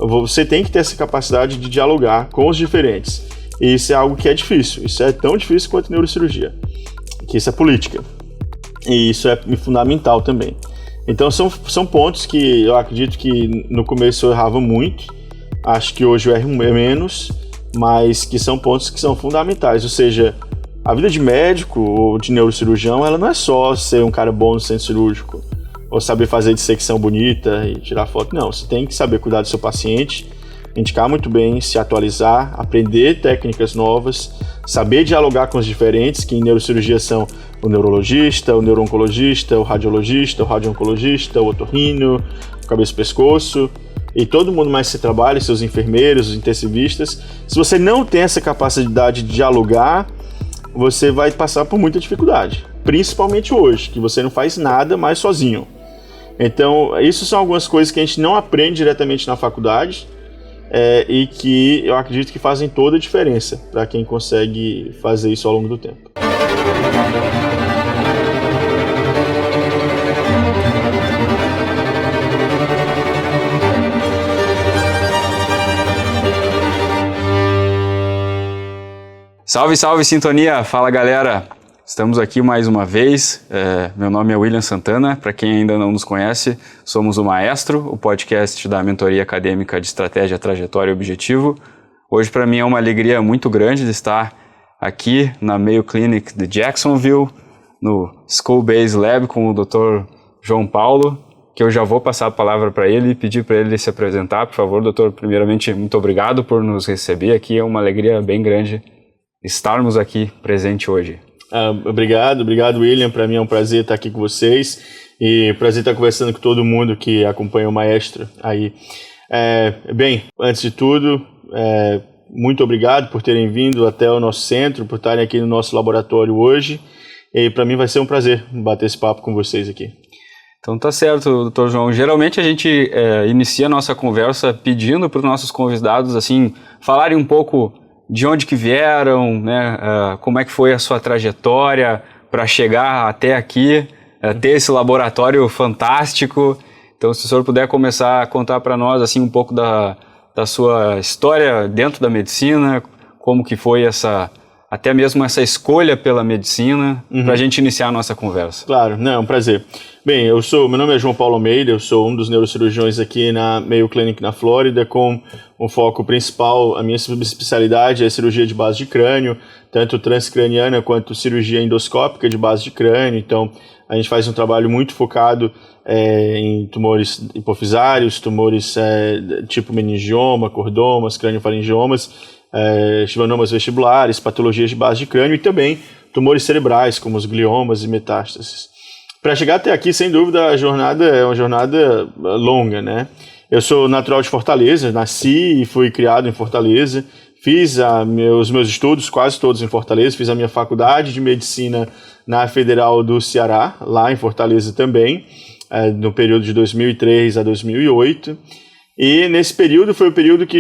você tem que ter essa capacidade de dialogar com os diferentes. E isso é algo que é difícil. Isso é tão difícil quanto neurocirurgia, que isso é política. E isso é fundamental também. Então são pontos que eu acredito que no começo eu errava muito. Acho que hoje eu erro menos, mas que são pontos que são fundamentais. Ou seja, a vida de médico ou de neurocirurgião, ela não é só ser um cara bom no centro cirúrgico, ou saber fazer dissecção bonita e tirar foto. Não, você tem que saber cuidar do seu paciente, indicar muito bem, se atualizar, aprender técnicas novas, saber dialogar com os diferentes, que em neurocirurgia são o neurologista, o neurooncologista, o radiooncologista, o otorrino, o cabeça e pescoço, e todo mundo mais que você trabalha, seus enfermeiros, os intensivistas. Se você não tem essa capacidade de dialogar, você vai passar por muita dificuldade, principalmente hoje, que você não faz nada mais sozinho. Então, isso são algumas coisas que a gente não aprende diretamente na faculdade, e que eu acredito que fazem toda a diferença para quem consegue fazer isso ao longo do tempo. Salve, salve, sintonia! Fala, galera! Estamos aqui mais uma vez. Meu nome é William Santana. Para quem ainda não nos conhece, somos o Maestro, o podcast da mentoria acadêmica de estratégia, trajetória e objetivo. Hoje, para mim, é uma alegria muito grande de estar aqui na Mayo Clinic de Jacksonville, no School Base Lab com o Dr. João Paulo, que eu já vou passar a palavra para ele e pedir para ele se apresentar. Por favor, doutor, primeiramente, muito obrigado por nos receber aqui. É uma alegria bem grande estarmos aqui presente hoje. Obrigado, William. Para mim é um prazer estar aqui com vocês e prazer estar conversando com todo mundo que acompanha o Maestro aí. Bem, antes de tudo, muito obrigado por terem vindo até o nosso centro, por estarem aqui no nosso laboratório hoje. E para mim vai ser um prazer bater esse papo com vocês aqui. Então tá certo, doutor João. Geralmente a gente inicia a nossa conversa pedindo para os nossos convidados assim, falarem um pouco de onde que vieram, né? Como é que foi a sua trajetória para chegar até aqui, ter esse laboratório fantástico. Então, se o senhor puder começar a contar para nós assim, um pouco da sua história dentro da medicina, como que foi até mesmo essa escolha pela medicina, para a gente iniciar a nossa conversa. Claro, é um prazer. Bem, meu nome é João Paulo Almeida, eu sou um dos neurocirurgiões aqui na Mayo Clinic na Flórida, com um foco principal, a minha subespecialidade é cirurgia de base de crânio, tanto transcraniana quanto cirurgia endoscópica de base de crânio. Então, a gente faz um trabalho muito focado em tumores hipofisários, tumores tipo meningioma, cordomas, craniofaringiomas, schwannomas vestibulares, patologias de base de crânio e também tumores cerebrais, como os gliomas e metástases. Para chegar até aqui, sem dúvida, a jornada é uma jornada longa, né? Eu sou natural de Fortaleza, nasci e fui criado em Fortaleza, fiz os meus estudos quase todos em Fortaleza, fiz a minha faculdade de medicina na Federal do Ceará, lá em Fortaleza também, no período de 2003 a 2008. E nesse período foi o período que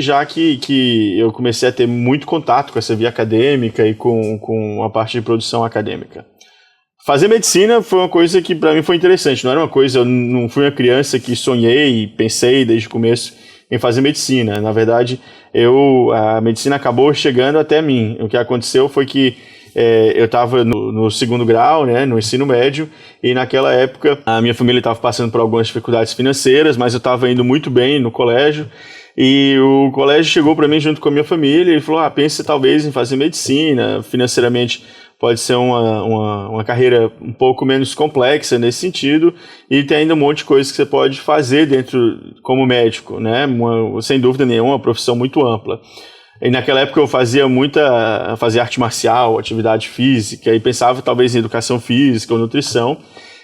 eu comecei a ter muito contato com essa via acadêmica e com a parte de produção acadêmica. Fazer medicina foi uma coisa que para mim foi interessante, não era uma coisa, eu não fui uma criança que sonhei e pensei desde o começo em fazer medicina. Na verdade, a medicina acabou chegando até mim. O que aconteceu foi que eu estava no segundo grau, né, no ensino médio, e naquela época a minha família estava passando por algumas dificuldades financeiras, mas eu estava indo muito bem no colégio, e o colégio chegou para mim junto com a minha família e falou, pensa talvez em fazer medicina, financeiramente pode ser uma carreira um pouco menos complexa nesse sentido, e tem ainda um monte de coisas que você pode fazer dentro como médico, né, sem dúvida nenhuma, uma profissão muito ampla. E naquela época eu fazia arte marcial, atividade física, e pensava talvez em educação física ou nutrição.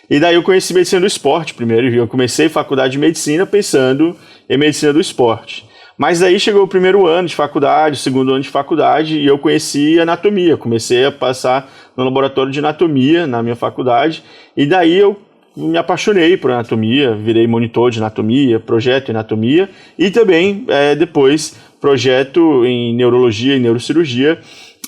E daí eu conheci medicina do esporte primeiro, eu comecei faculdade de medicina pensando em medicina do esporte. Mas daí chegou o primeiro ano de faculdade, o segundo ano de faculdade, e eu conheci anatomia, comecei a passar no laboratório de anatomia na minha faculdade, e daí eu me apaixonei por anatomia, virei monitor de anatomia, projeto em anatomia, e também depois projeto em neurologia e neurocirurgia,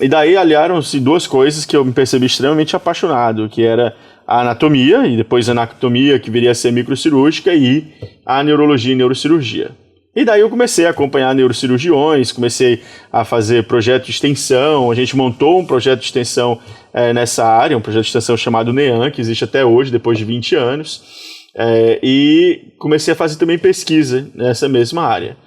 e daí aliaram-se duas coisas que eu me percebi extremamente apaixonado, que era a anatomia, e depois a anatomia que viria a ser microcirúrgica, e a neurologia e neurocirurgia. E daí eu comecei a acompanhar neurocirurgiões, comecei a fazer projeto de extensão, a gente montou um projeto de extensão nessa área, um projeto de extensão chamado NEAN, que existe até hoje, depois de 20 anos, e comecei a fazer também pesquisa nessa mesma área.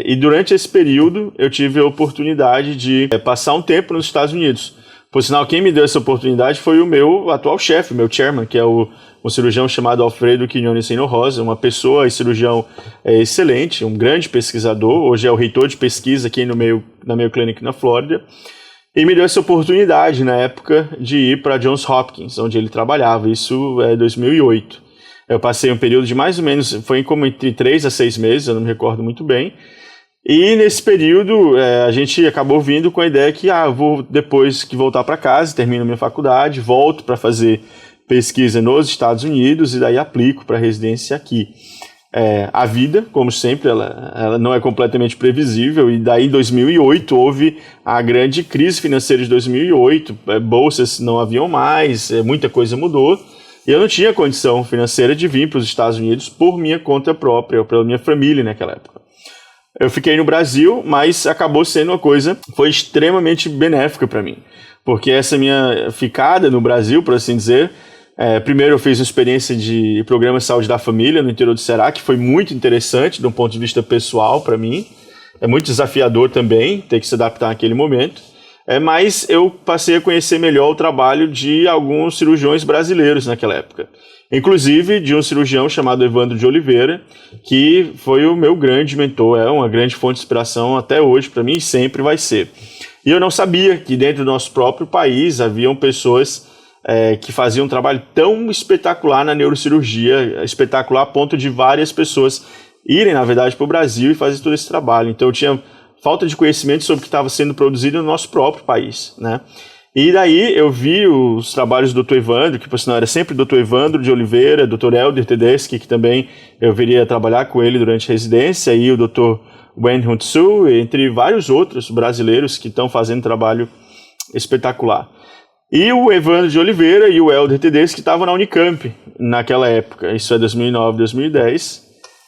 E durante esse período eu tive a oportunidade de passar um tempo nos Estados Unidos. Por sinal, quem me deu essa oportunidade foi o meu atual chefe, meu chairman, que é um cirurgião chamado Alfredo Quinones Rosa, uma pessoa e cirurgião excelente, um grande pesquisador, hoje é o reitor de pesquisa aqui na Mayo Clinic na Flórida, e me deu essa oportunidade na época de ir para Johns Hopkins, onde ele trabalhava, isso é 2008. Eu passei um período de mais ou menos, foi como entre 3 a 6 meses, eu não me recordo muito bem. E nesse período a gente acabou vindo com a ideia que eu vou depois que voltar para casa, termino minha faculdade, volto para fazer pesquisa nos Estados Unidos e daí aplico para residência aqui. A vida, como sempre, ela não é completamente previsível e daí em 2008 houve a grande crise financeira de 2008, bolsas não haviam mais, muita coisa mudou. E eu não tinha condição financeira de vir para os Estados Unidos por minha conta própria, ou pela minha família naquela época. Eu fiquei no Brasil, mas acabou sendo uma coisa, foi extremamente benéfica para mim. Porque essa minha ficada no Brasil, por assim dizer, primeiro eu fiz uma experiência de programa de saúde da família no interior do Ceará, que foi muito interessante de um ponto de vista pessoal para mim. É muito desafiador também ter que se adaptar naquele momento. Mas eu passei a conhecer melhor o trabalho de alguns cirurgiões brasileiros naquela época. Inclusive de um cirurgião chamado Evandro de Oliveira, que foi o meu grande mentor, é uma grande fonte de inspiração até hoje para mim e sempre vai ser. E eu não sabia que dentro do nosso próprio país haviam pessoas que faziam um trabalho tão espetacular na neurocirurgia, espetacular a ponto de várias pessoas irem, na verdade, para o Brasil e fazer todo esse trabalho. Então eu tinha falta de conhecimento sobre o que estava sendo produzido no nosso próprio país, né? E daí eu vi os trabalhos do Dr. Evandro, que por sinal era sempre Dr. Evandro de Oliveira, Dr. Helder Tedeschi, que também eu viria trabalhar com ele durante a residência, e o Dr. Wen Huntsu, entre vários outros brasileiros que estão fazendo trabalho espetacular. E o Evandro de Oliveira e o Helder Tedeschi que estavam na Unicamp naquela época, isso é 2009, 2010.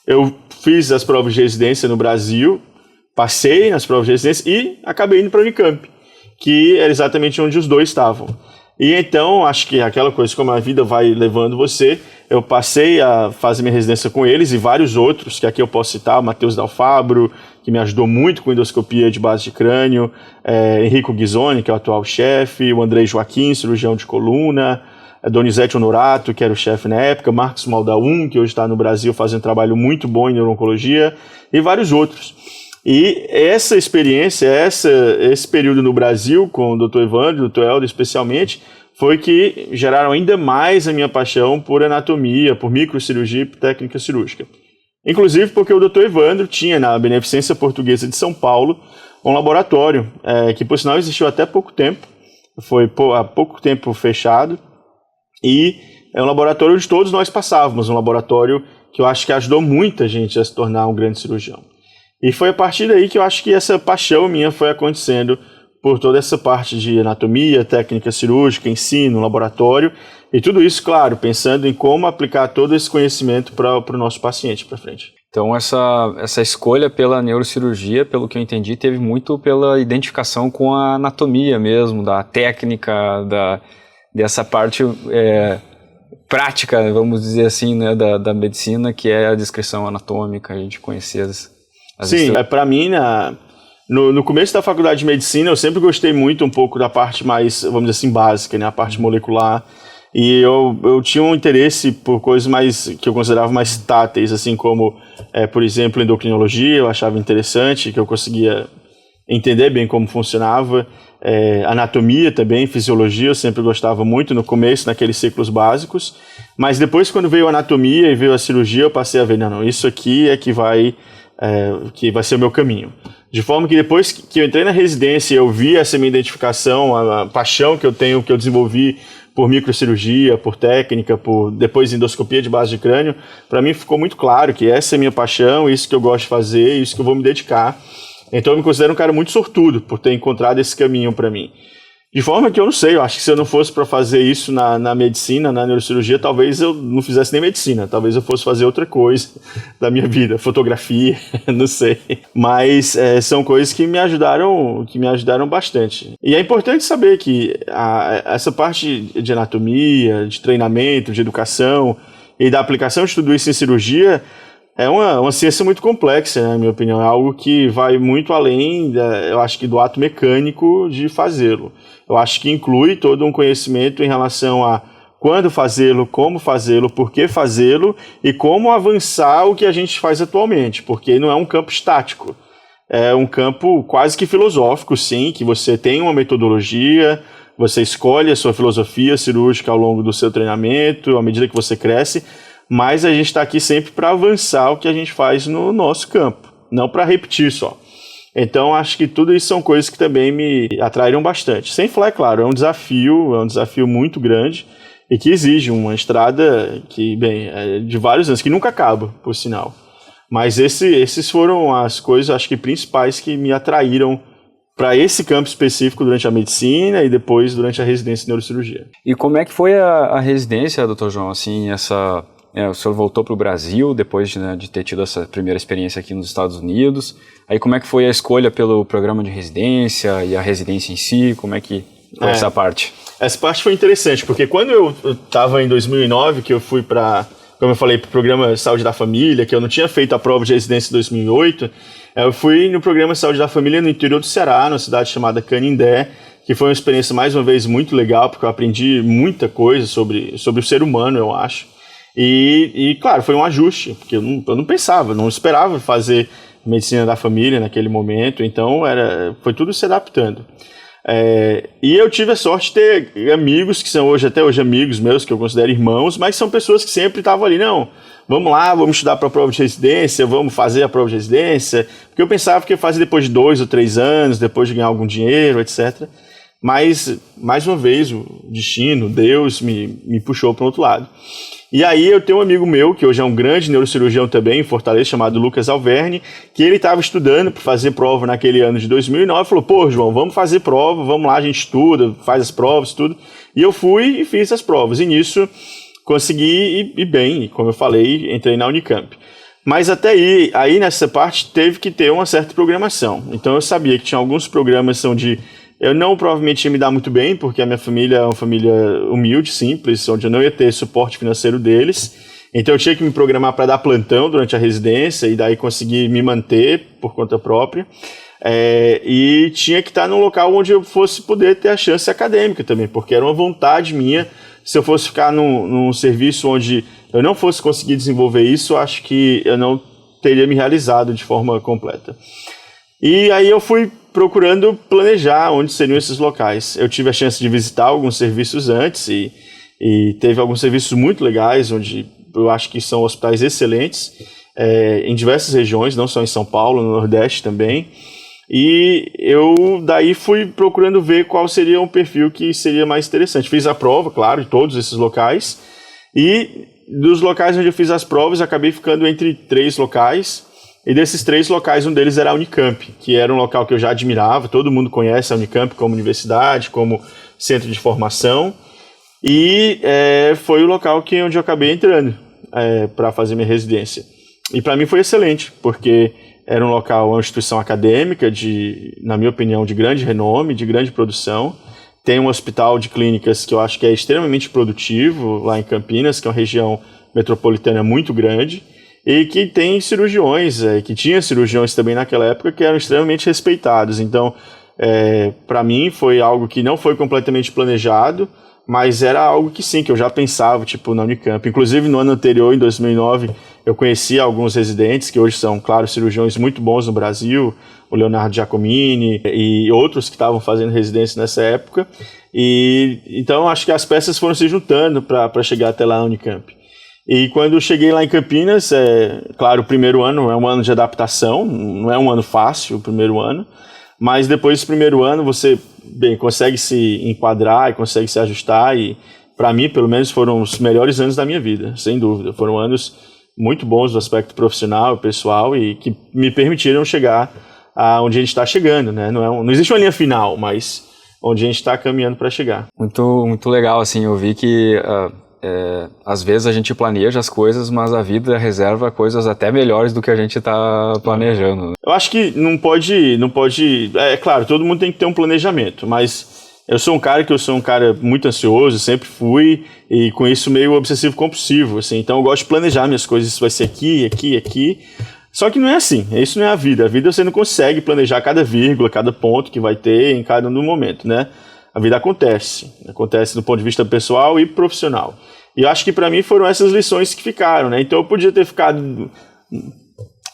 Eu fiz as provas de residência no Brasil, passei nas provas de residência e acabei indo para a Unicamp, que era exatamente onde os dois estavam. E então, acho que aquela coisa, como a vida vai levando você, eu passei a fazer minha residência com eles e vários outros, que aqui eu posso citar, o Matheus Dalfabro, que me ajudou muito com endoscopia de base de crânio, Henrico Ghisoni, que é o atual chefe, o Andrei Joaquim, cirurgião de coluna, Donizete Honorato, que era o chefe na época, Marcos Maldaun, que hoje está no Brasil fazendo um trabalho muito bom em neuro-oncologia, e vários outros. E essa experiência, esse período no Brasil, com o Dr. Evandro, o Dr. Helder especialmente, foi que geraram ainda mais a minha paixão por anatomia, por microcirurgia e por técnica cirúrgica. Inclusive porque o Dr. Evandro tinha na Beneficência Portuguesa de São Paulo um laboratório, que por sinal existiu até pouco tempo, foi há pouco tempo fechado, e é um laboratório onde todos nós passávamos, um laboratório que eu acho que ajudou muita gente a se tornar um grande cirurgião. E foi a partir daí que eu acho que essa paixão minha foi acontecendo por toda essa parte de anatomia, técnica cirúrgica, ensino, laboratório, e tudo isso, claro, pensando em como aplicar todo esse conhecimento para o nosso paciente para frente. Então essa escolha pela neurocirurgia, pelo que eu entendi, teve muito pela identificação com a anatomia mesmo, da técnica, dessa parte prática, vamos dizer assim, né, da medicina, que é a descrição anatômica, a gente conhecer Sim, para mim, no começo da faculdade de medicina, eu sempre gostei muito um pouco da parte mais, vamos dizer assim, básica, né, a parte molecular, e eu tinha um interesse por coisas mais, que eu considerava mais táteis, assim como, por exemplo, endocrinologia, eu achava interessante, que eu conseguia entender bem como funcionava, anatomia também, fisiologia, eu sempre gostava muito no começo, naqueles ciclos básicos, mas depois quando veio a anatomia e veio a cirurgia, eu passei a ver, não, isso aqui é que vai ser o meu caminho. De forma que depois que eu entrei na residência e eu vi essa minha identificação, a paixão que eu tenho, que eu desenvolvi por microcirurgia, por técnica, por depois endoscopia de base de crânio, para mim ficou muito claro que essa é a minha paixão, isso que eu gosto de fazer, isso que eu vou me dedicar. Então eu me considero um cara muito sortudo por ter encontrado esse caminho para mim. De forma que eu não sei, eu acho que se eu não fosse para fazer isso na medicina, na neurocirurgia, talvez eu não fizesse nem medicina, talvez eu fosse fazer outra coisa da minha vida, fotografia, não sei. Mas são coisas que me ajudaram bastante. E é importante saber que essa parte de anatomia, de treinamento, de educação e da aplicação de tudo isso em cirurgia é uma ciência muito complexa, né, na minha opinião. É algo que vai muito além, eu acho que do ato mecânico de fazê-lo. Eu acho que inclui todo um conhecimento em relação a quando fazê-lo, como fazê-lo, por que fazê-lo e como avançar o que a gente faz atualmente, porque não é um campo estático. É um campo quase que filosófico, sim, que você tem uma metodologia, você escolhe a sua filosofia cirúrgica ao longo do seu treinamento, à medida que você cresce, mas a gente está aqui sempre para avançar o que a gente faz no nosso campo, não para repetir só. Então, acho que tudo isso são coisas que também me atraíram bastante. Sem falar, é claro, é um desafio muito grande e que exige uma estrada que, bem, é de vários anos, que nunca acaba, por sinal. Mas esses foram as coisas, acho que principais que me atraíram para esse campo específico durante a medicina e depois durante a residência de neurocirurgia. E como é que foi a residência, Dr. João? Assim, o senhor voltou para o Brasil depois de ter tido essa primeira experiência aqui nos Estados Unidos. Aí como é que foi a escolha pelo programa de residência e a residência em si? Como é que foi essa parte? Essa parte foi interessante, porque quando eu estava em 2009, que eu fui para, como eu falei, para o programa Saúde da Família, que eu não tinha feito a prova de residência em 2008, eu fui no programa Saúde da Família no interior do Ceará, numa cidade chamada Canindé, que foi uma experiência, mais uma vez, muito legal, porque eu aprendi muita coisa sobre o ser humano, eu acho. E claro, foi um ajuste, porque eu não pensava, não esperava fazer medicina da família naquele momento, então foi tudo se adaptando. E eu tive a sorte de ter amigos que são até hoje amigos meus, que eu considero irmãos, mas são pessoas que sempre estavam ali, não, vamos lá, vamos estudar para a prova de residência, vamos fazer a prova de residência, porque eu pensava que eu fazia depois de 2 ou 3 anos, depois de ganhar algum dinheiro, etc. Mas, mais uma vez, o destino, Deus, me puxou para o outro lado. E aí eu tenho um amigo meu, que hoje é um grande neurocirurgião também, em Fortaleza, chamado Lucas Alverne, que ele estava estudando para fazer prova naquele ano de 2009, falou, pô, João, vamos fazer prova, vamos lá, a gente estuda, faz as provas, tudo. E eu fui e fiz as provas, e nisso consegui ir bem, e como eu falei, entrei na Unicamp. Mas até aí nessa parte teve que ter uma certa programação. Então eu sabia que tinha alguns programas onde eu não provavelmente ia me dar muito bem, porque a minha família é uma família humilde, simples, onde eu não ia ter suporte financeiro deles. Então eu tinha que me programar para dar plantão durante a residência e daí conseguir me manter por conta própria. E tinha que estar num local onde eu fosse poder ter a chance acadêmica também, porque era uma vontade minha. Se eu fosse ficar num serviço onde eu não fosse conseguir desenvolver isso, eu acho que eu não teria me realizado de forma completa. E aí eu fui procurando planejar onde seriam esses locais. Eu tive a chance de visitar alguns serviços antes e teve alguns serviços muito legais, onde eu acho que são hospitais excelentes, em diversas regiões, não só em São Paulo, no Nordeste também. E eu daí fui procurando ver qual seria um perfil que seria mais interessante. Fiz a prova, claro, de todos esses locais. E dos locais onde eu fiz as provas, acabei ficando entre 3 locais. E desses 3 locais, um deles era a Unicamp, que era um local que eu já admirava. Todo mundo conhece a Unicamp como universidade, como centro de formação. E foi o local onde eu acabei entrando para fazer minha residência. E para mim foi excelente, porque era um local, uma instituição acadêmica, na minha opinião, de grande renome, de grande produção. Tem um hospital de clínicas que eu acho que é extremamente produtivo, lá em Campinas, que é uma região metropolitana muito grande. E que tem cirurgiões, que tinha cirurgiões também naquela época que eram extremamente respeitados. Então, para mim foi algo que não foi completamente planejado, mas era algo que sim, que eu já pensava, tipo, na Unicamp. Inclusive, no ano anterior, em 2009, eu conheci alguns residentes que hoje são, claro, cirurgiões muito bons no Brasil, o Leonardo Giacomini e outros que estavam fazendo residência nessa época. E então, acho que as peças foram se juntando para chegar até lá na Unicamp. E quando eu cheguei lá em Campinas, claro, o primeiro ano é um ano de adaptação, não é um ano fácil o primeiro ano, mas depois do primeiro ano você consegue se enquadrar e consegue se ajustar e, para mim, pelo menos, foram os melhores anos da minha vida, sem dúvida. Foram anos muito bons do aspecto profissional e pessoal e que me permitiram chegar aonde a gente está chegando, né? Não existe uma linha final, mas onde a gente está caminhando para chegar. Muito legal, assim, eu vi que às vezes a gente planeja as coisas, mas a vida reserva coisas até melhores do que a gente está planejando. Eu acho que não pode, é claro, todo mundo tem que ter um planejamento, mas eu sou um cara muito ansioso, sempre fui, e com isso meio obsessivo-compulsivo, assim, então eu gosto de planejar minhas coisas, isso vai ser aqui, só que não é assim, isso não é a vida você não consegue planejar cada vírgula, cada ponto que vai ter em cada momento, né? A vida acontece do ponto de vista pessoal e profissional. E eu acho que para mim foram essas lições que ficaram, né? Então eu podia ter ficado...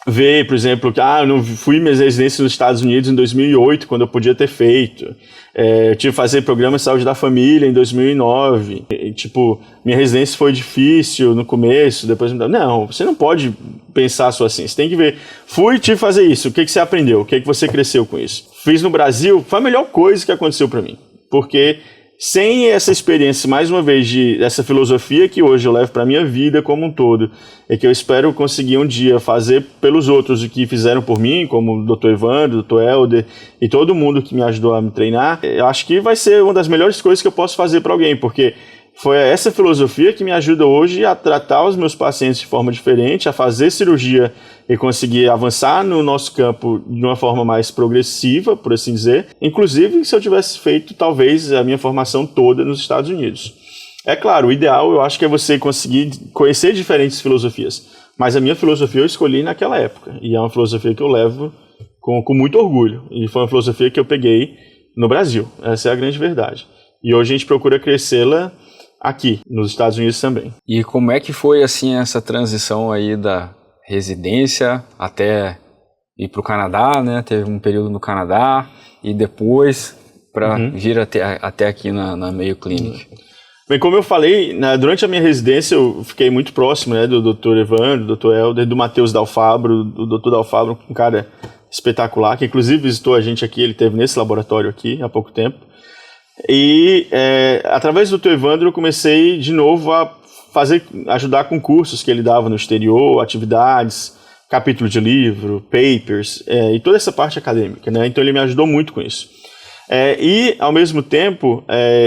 Ver, por exemplo, que eu não fui minhas residências nos Estados Unidos em 2008, quando eu podia ter feito. Eu tive que fazer programa de saúde da família em 2009. Minha residência foi difícil no começo, depois... Não, você não pode pensar só assim. Você tem que ver. Tive que fazer isso. O que você aprendeu? O que você cresceu com isso? Fiz no Brasil, foi a melhor coisa que aconteceu para mim. Porque sem essa experiência, mais uma vez, dessa filosofia que hoje eu levo para a minha vida como um todo, e que eu espero conseguir um dia fazer pelos outros o que fizeram por mim, como o Dr. Evandro, o Dr. Helder e todo mundo que me ajudou a me treinar, eu acho que vai ser uma das melhores coisas que eu posso fazer para alguém, porque foi essa filosofia que me ajuda hoje a tratar os meus pacientes de forma diferente, a fazer cirurgia e conseguir avançar no nosso campo de uma forma mais progressiva, por assim dizer. Inclusive, se eu tivesse feito, talvez, a minha formação toda nos Estados Unidos. É claro, o ideal, eu acho que é você conseguir conhecer diferentes filosofias. Mas a minha filosofia eu escolhi naquela época. E é uma filosofia que eu levo com muito orgulho. E foi uma filosofia que eu peguei no Brasil. Essa é a grande verdade. E hoje a gente procura crescê-la aqui, nos Estados Unidos também. E como é que foi, assim, essa transição aí da residência até ir para o Canadá, né? Teve um período no Canadá e depois para vir até aqui na Mayo Clinic. Bem, como eu falei, durante a minha residência eu fiquei muito próximo, né, do Dr. Evandro, do Dr. Helder, do Matheus Dalfabro, do Dr. Dalfabro, um cara espetacular, que inclusive visitou a gente aqui, ele esteve nesse laboratório aqui há pouco tempo. E através do Dr. Evandro eu comecei de novo a ajudar com cursos que ele dava no exterior, atividades, capítulo de livro, papers, e toda essa parte acadêmica, né? Então ele me ajudou muito com isso. E, ao mesmo tempo,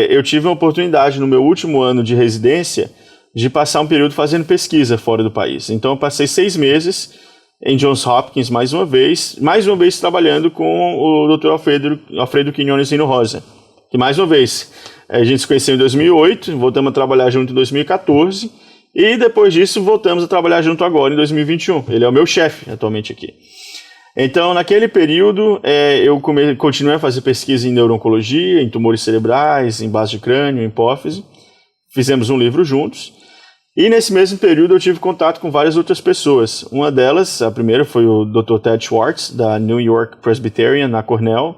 eu tive uma oportunidade no meu último ano de residência de passar um período fazendo pesquisa fora do país. Então eu passei 6 meses em Johns Hopkins mais uma vez trabalhando com o Dr. Alfredo Quinones Hinojosa, que mais uma vez a gente se conheceu em 2008, voltamos a trabalhar junto em 2014 e depois disso voltamos a trabalhar junto agora em 2021. Ele é o meu chefe atualmente aqui. Então, naquele período, eu continuei a fazer pesquisa em neuro-oncologia, em tumores cerebrais, em base de crânio, em hipófise. Fizemos um livro juntos. E nesse mesmo período eu tive contato com várias outras pessoas. Uma delas, a primeira, foi o Dr. Ted Schwartz, da New York Presbyterian, na Cornell,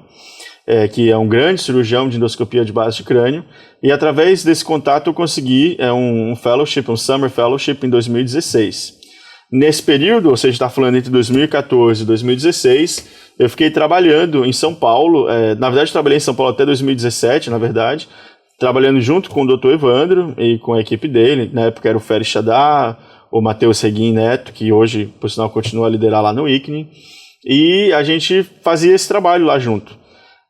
que é um grande cirurgião de endoscopia de base de crânio. E através desse contato eu consegui um fellowship, um summer fellowship em 2016. Nesse período, ou seja, está falando entre 2014 e 2016, eu fiquei trabalhando em São Paulo, na verdade trabalhei em São Paulo até 2017, na verdade, trabalhando junto com o Dr. Evandro e com a equipe dele. Na época era o Félix Chadá, o Matheus Reguin Neto, que hoje, por sinal, continua a liderar lá no ICNI, e a gente fazia esse trabalho lá junto.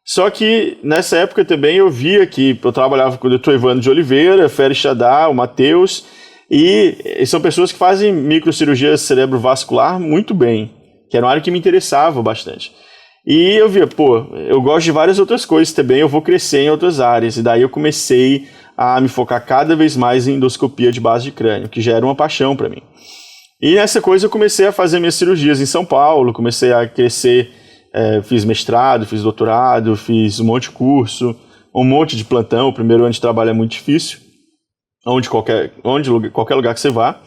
Só que nessa época também eu via que eu trabalhava com o Dr. Evandro de Oliveira, Félix Chadá, o Matheus, e são pessoas que fazem microcirurgia cerebrovascular muito bem, que era uma área que me interessava bastante. E eu via, eu gosto de várias outras coisas também, eu vou crescer em outras áreas. E daí eu comecei a me focar cada vez mais em endoscopia de base de crânio, que já era uma paixão para mim. E nessa coisa eu comecei a fazer minhas cirurgias em São Paulo, comecei a crescer, fiz mestrado, fiz doutorado, fiz um monte de curso, um monte de plantão. O primeiro ano de trabalho é muito difícil, qualquer lugar que você vá.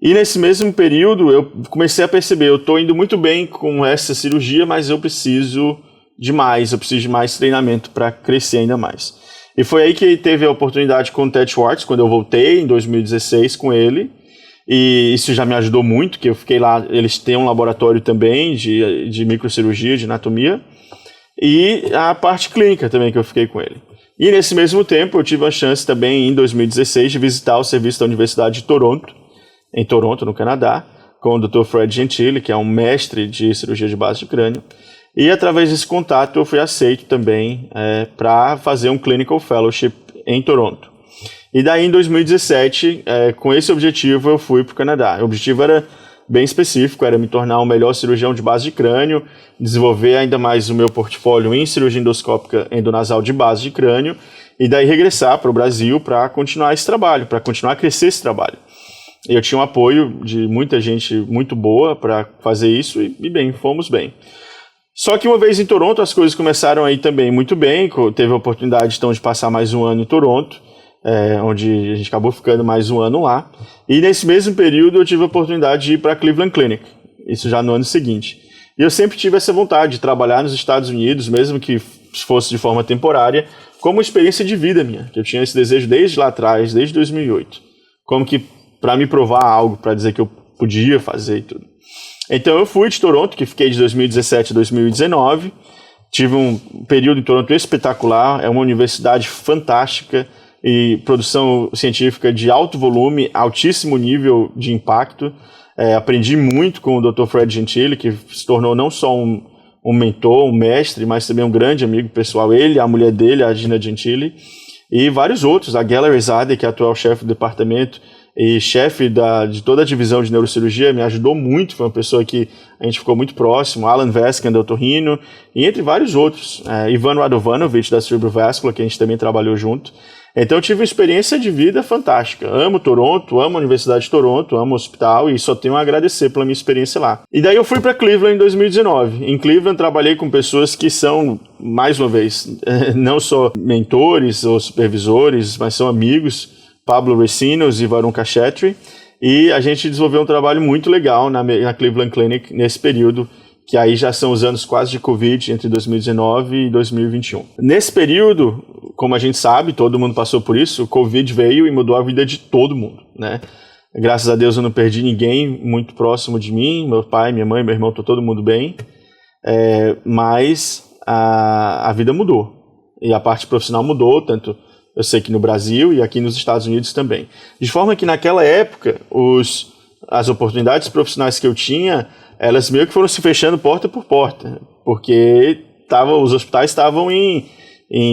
E nesse mesmo período eu comecei a perceber, eu estou indo muito bem com essa cirurgia, mas eu preciso de mais treinamento para crescer ainda mais. E foi aí que teve a oportunidade com o Ted Schwartz, quando eu voltei em 2016 com ele, e isso já me ajudou muito, que eu fiquei lá, eles têm um laboratório também de microcirurgia, de anatomia, e a parte clínica também que eu fiquei com ele. E nesse mesmo tempo eu tive a chance também, em 2016, de visitar o serviço da Universidade de Toronto, em Toronto, no Canadá, com o Dr. Fred Gentile, que é um mestre de cirurgia de base de crânio. E através desse contato eu fui aceito também para fazer um Clinical Fellowship em Toronto. E daí em 2017, com esse objetivo, eu fui para o Canadá. O objetivo era bem específico, era me tornar o melhor cirurgião de base de crânio, desenvolver ainda mais o meu portfólio em cirurgia endoscópica endonasal de base de crânio, e daí regressar para o Brasil para continuar esse trabalho, para continuar a crescer esse trabalho. Eu tinha um apoio de muita gente muito boa para fazer isso, e bem, fomos bem. Só que uma vez em Toronto, as coisas começaram a ir também muito bem, teve a oportunidade então de passar mais um ano em Toronto, onde a gente acabou ficando mais um ano lá. E nesse mesmo período eu tive a oportunidade de ir para a Cleveland Clinic, isso já no ano seguinte. E eu sempre tive essa vontade de trabalhar nos Estados Unidos, mesmo que fosse de forma temporária, como uma experiência de vida minha, que eu tinha esse desejo desde lá atrás, desde 2008. Como que para me provar algo, para dizer que eu podia fazer e tudo. Então eu fui de Toronto, que fiquei de 2017 a 2019, tive um período em Toronto espetacular, é uma universidade fantástica, e produção científica de alto volume, altíssimo nível de impacto. Aprendi muito com o Dr. Fred Gentili, que se tornou não só um mentor, um mestre, mas também um grande amigo pessoal. Ele, a mulher dele, a Gina Gentili, e vários outros. A Gela Rezade, que é a atual chefe do departamento e chefe de toda a divisão de neurocirurgia, me ajudou muito, foi uma pessoa que a gente ficou muito próximo. Alan Vescan, da Otorrino, e entre vários outros. Ivan Radovanovic, da Cerebrovascular, que a gente também trabalhou junto. Então eu tive uma experiência de vida fantástica. Amo Toronto, amo a Universidade de Toronto, amo o hospital e só tenho a agradecer pela minha experiência lá. E daí eu fui para Cleveland em 2019. Em Cleveland trabalhei com pessoas que são, mais uma vez, não só mentores ou supervisores, mas são amigos, Pablo Recinos e Varun Kashetri. E a gente desenvolveu um trabalho muito legal na Cleveland Clinic nesse período, que aí já são os anos quase de Covid, entre 2019 e 2021. Nesse período, como a gente sabe, todo mundo passou por isso, o Covid veio e mudou a vida de todo mundo, né? Graças a Deus eu não perdi ninguém muito próximo de mim, meu pai, minha mãe, meu irmão, tá todo mundo bem, mas a vida mudou, e a parte profissional mudou, tanto eu sei que no Brasil e aqui nos Estados Unidos também. De forma que naquela época, as oportunidades profissionais que eu tinha, elas meio que foram se fechando porta por porta, porque os hospitais estavam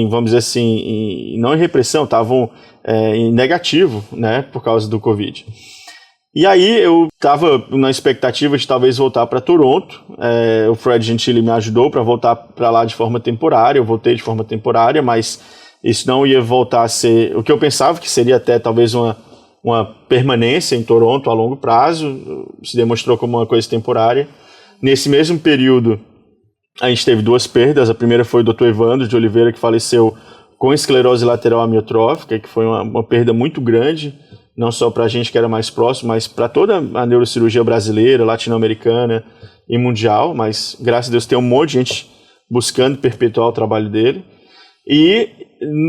vamos dizer assim, não em repressão, estavam em negativo, né, por causa do Covid. E aí eu estava na expectativa de talvez voltar para Toronto, o Fred Gentili me ajudou para voltar para lá de forma temporária, eu voltei de forma temporária, mas isso não ia voltar a ser o que eu pensava que seria até talvez uma permanência em Toronto a longo prazo, se demonstrou como uma coisa temporária. Nesse mesmo período, a gente teve duas perdas. A primeira foi o Dr. Evandro de Oliveira, que faleceu com esclerose lateral amiotrófica, que foi uma perda muito grande, não só para a gente que era mais próximo, mas para toda a neurocirurgia brasileira, latino-americana e mundial. Mas, graças a Deus, tem um monte de gente buscando perpetuar o trabalho dele. E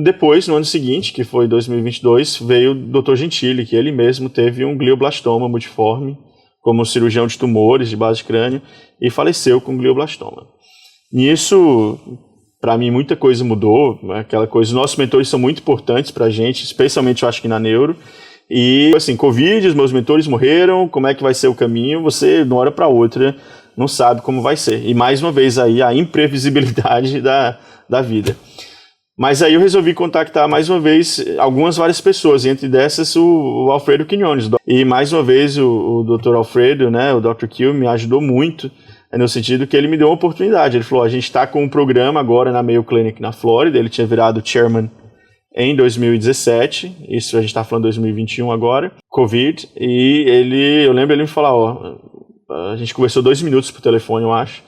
depois, no ano seguinte, que foi 2022, veio o Dr. Gentili, que ele mesmo teve um glioblastoma multiforme, como cirurgião de tumores de base de crânio, e faleceu com glioblastoma. Nisso, para mim, muita coisa mudou, aquela coisa, os nossos mentores são muito importantes para a gente, especialmente eu acho que na neuro, e assim, Covid, os meus mentores morreram, como é que vai ser o caminho? Você, de uma hora para outra, não sabe como vai ser. E mais uma vez aí, a imprevisibilidade da vida. Mas aí eu resolvi contactar mais uma vez várias pessoas, e entre dessas o Alfredo Quinones. E mais uma vez o Dr. Alfredo, né, o Dr. Q, me ajudou muito, no sentido que ele me deu uma oportunidade. Ele falou, a gente está com um programa agora na Mayo Clinic na Flórida, ele tinha virado chairman em 2017, isso a gente está falando 2021 agora, Covid, e eu lembro ele me falar, a gente conversou 2 minutos por telefone, eu acho.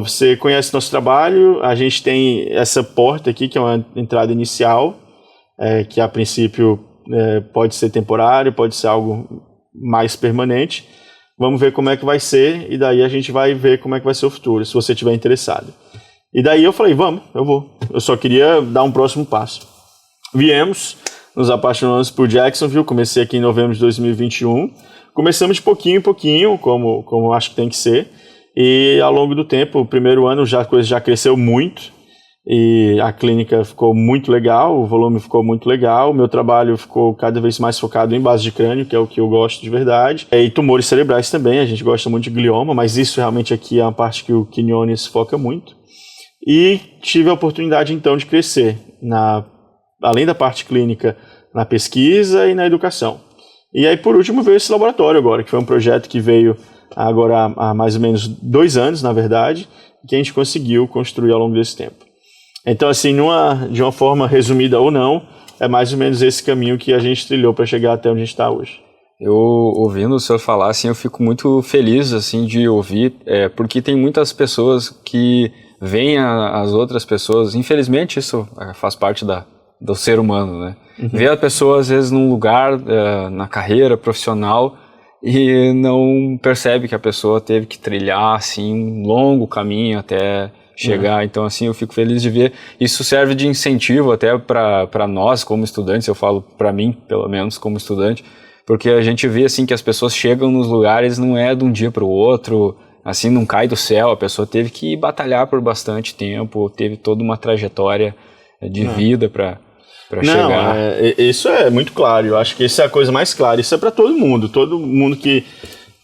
Você conhece nosso trabalho, a gente tem essa porta aqui, que é uma entrada inicial, que a princípio pode ser temporário, pode ser algo mais permanente. Vamos ver como é que vai ser, e daí a gente vai ver como é que vai ser o futuro, se você estiver interessado. E daí eu falei, vamos, eu vou. Eu só queria dar um próximo passo. Viemos, nos apaixonamos por Jacksonville, comecei aqui em novembro de 2021. Começamos de pouquinho em pouquinho, como eu acho que tem que ser. E ao longo do tempo, o primeiro ano a coisa já cresceu muito. e a clínica ficou muito legal, o volume ficou muito legal, o meu trabalho ficou cada vez mais focado em base de crânio, que é o que eu gosto de verdade, e tumores cerebrais também, a gente gosta muito de glioma, mas isso realmente aqui é uma parte que o Quinones foca muito. E tive a oportunidade então de crescer, além da parte clínica, na pesquisa e na educação. E aí por último veio esse laboratório agora, que foi um projeto que veio agora há mais ou menos 2 anos, na verdade, que a gente conseguiu construir ao longo desse tempo. Então assim, de uma forma resumida ou não, é mais ou menos esse caminho que a gente trilhou para chegar até onde a gente está hoje. Eu, ouvindo o senhor falar, assim, eu fico muito feliz assim, de ouvir, porque tem muitas pessoas que veem as outras pessoas, infelizmente isso faz parte do ser humano, né? Ver a pessoa às vezes num lugar, na carreira profissional, e não percebe que a pessoa teve que trilhar assim, um longo caminho até chegar. Então assim, eu fico feliz de ver. Isso serve de incentivo até para nós como estudantes, eu falo para mim pelo menos como estudante, porque a gente vê assim que as pessoas chegam nos lugares, não é de um dia para o outro, assim, não cai do céu, a pessoa teve que batalhar por bastante tempo, teve toda uma trajetória de vida para chegar. Isso é muito claro, eu acho que isso é a coisa mais clara, isso é para todo mundo que...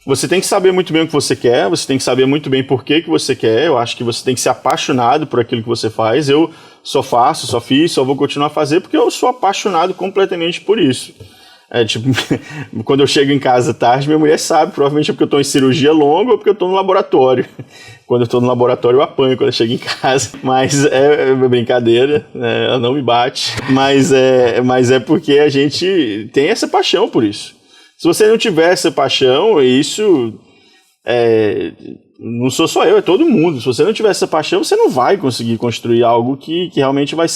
Você tem que saber muito bem o que você quer, você tem que saber muito bem por que você quer, eu acho que você tem que ser apaixonado por aquilo que você faz, eu só vou continuar a fazer porque eu sou apaixonado completamente por isso. Tipo, quando eu chego em casa tarde, minha mulher sabe, provavelmente é porque eu estou em cirurgia longa ou porque eu estou no laboratório. Quando eu estou no laboratório eu apanho quando eu chego em casa, mas é brincadeira, né? Ela não me bate, mas é porque a gente tem essa paixão por isso. Se você não tiver essa paixão, isso não sou só eu, é todo mundo. Se você não tiver essa paixão, você não vai conseguir construir algo que realmente vai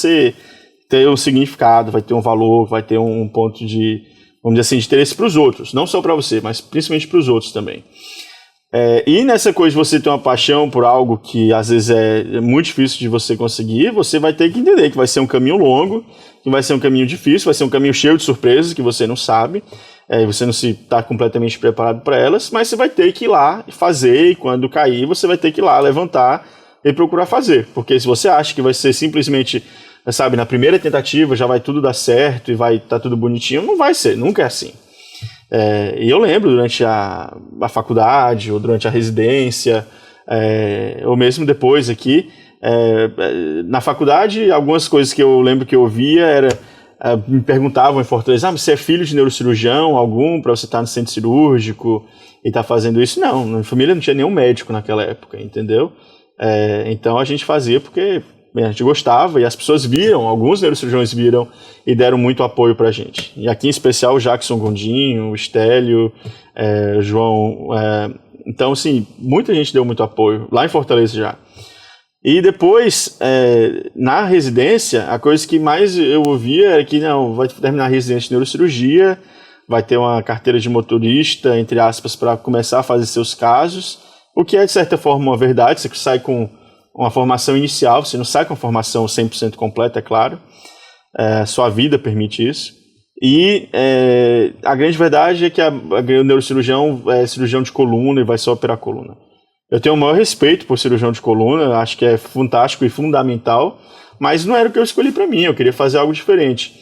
ter um significado, vai ter um valor, vai ter um ponto de, vamos dizer assim, de interesse para os outros. Não só para você, mas principalmente para os outros também. E nessa coisa de você ter uma paixão por algo que às vezes é muito difícil de você conseguir, você vai ter que entender que vai ser um caminho longo, que vai ser um caminho difícil, vai ser um caminho cheio de surpresas que você não sabe, você não se está completamente preparado para elas, mas você vai ter que ir lá e fazer, e quando cair você vai ter que ir lá levantar e procurar fazer, porque se você acha que vai ser simplesmente, sabe, na primeira tentativa já vai tudo dar certo e vai estar tudo bonitinho, não vai ser, nunca é assim. E eu lembro durante a faculdade ou durante a residência, ou mesmo depois aqui, na faculdade, algumas coisas que eu lembro que eu ouvia me perguntavam em Fortaleza, você é filho de neurocirurgião algum para você estar no centro cirúrgico e estar fazendo isso? Não, na família não tinha nenhum médico naquela época, entendeu? Então a gente fazia porque a gente gostava e as pessoas viram, alguns neurocirurgiões viram e deram muito apoio pra gente. E aqui em especial o Jackson Gondinho, o Estélio, o João. Então, assim, muita gente deu muito apoio, lá em Fortaleza já. E depois, na residência, a coisa que mais eu ouvia era que não, vai terminar a residência de neurocirurgia, vai ter uma carteira de motorista, entre aspas, para começar a fazer seus casos, o que é, de certa forma, uma verdade. Você sai com uma formação inicial, você não sai com uma formação 100% completa, é claro. Sua vida permite isso. E a grande verdade é que o neurocirurgião é cirurgião de coluna e vai só operar a coluna. Eu tenho o maior respeito por cirurgião de coluna, acho que é fantástico e fundamental, mas não era o que eu escolhi para mim, eu queria fazer algo diferente.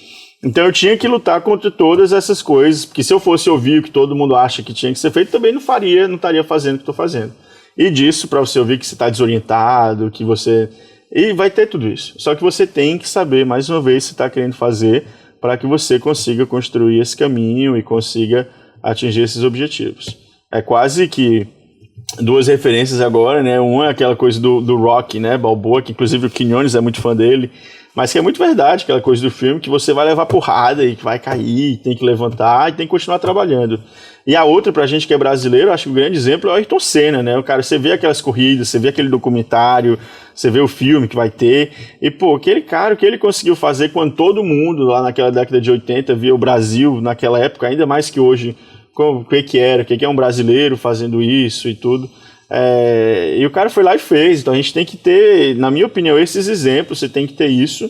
Então eu tinha que lutar contra todas essas coisas, porque se eu fosse ouvir o que todo mundo acha que tinha que ser feito, também não estaria fazendo o que estou fazendo. E disso, para você ouvir que você está desorientado, que você... E vai ter tudo isso. Só que você tem que saber, mais uma vez, o que você está querendo fazer para que você consiga construir esse caminho e consiga atingir esses objetivos. É quase que 2 referências agora, né? Uma é aquela coisa do Rocky, né? Balboa, que inclusive o Quinones é muito fã dele, mas que é muito verdade, aquela coisa do filme que você vai levar porrada e que vai cair, tem que levantar e tem que continuar trabalhando. E a outra, pra gente que é brasileiro, acho que o grande exemplo é o Ayrton Senna, né? O cara, você vê aquelas corridas, você vê aquele documentário, você vê o filme que vai ter, e pô, aquele cara, o que ele conseguiu fazer quando todo mundo lá naquela década de 80 via o Brasil naquela época, ainda mais que hoje, o que é um brasileiro fazendo isso e tudo. E o cara foi lá e fez. Então a gente tem que ter, na minha opinião, esses exemplos, você tem que ter isso.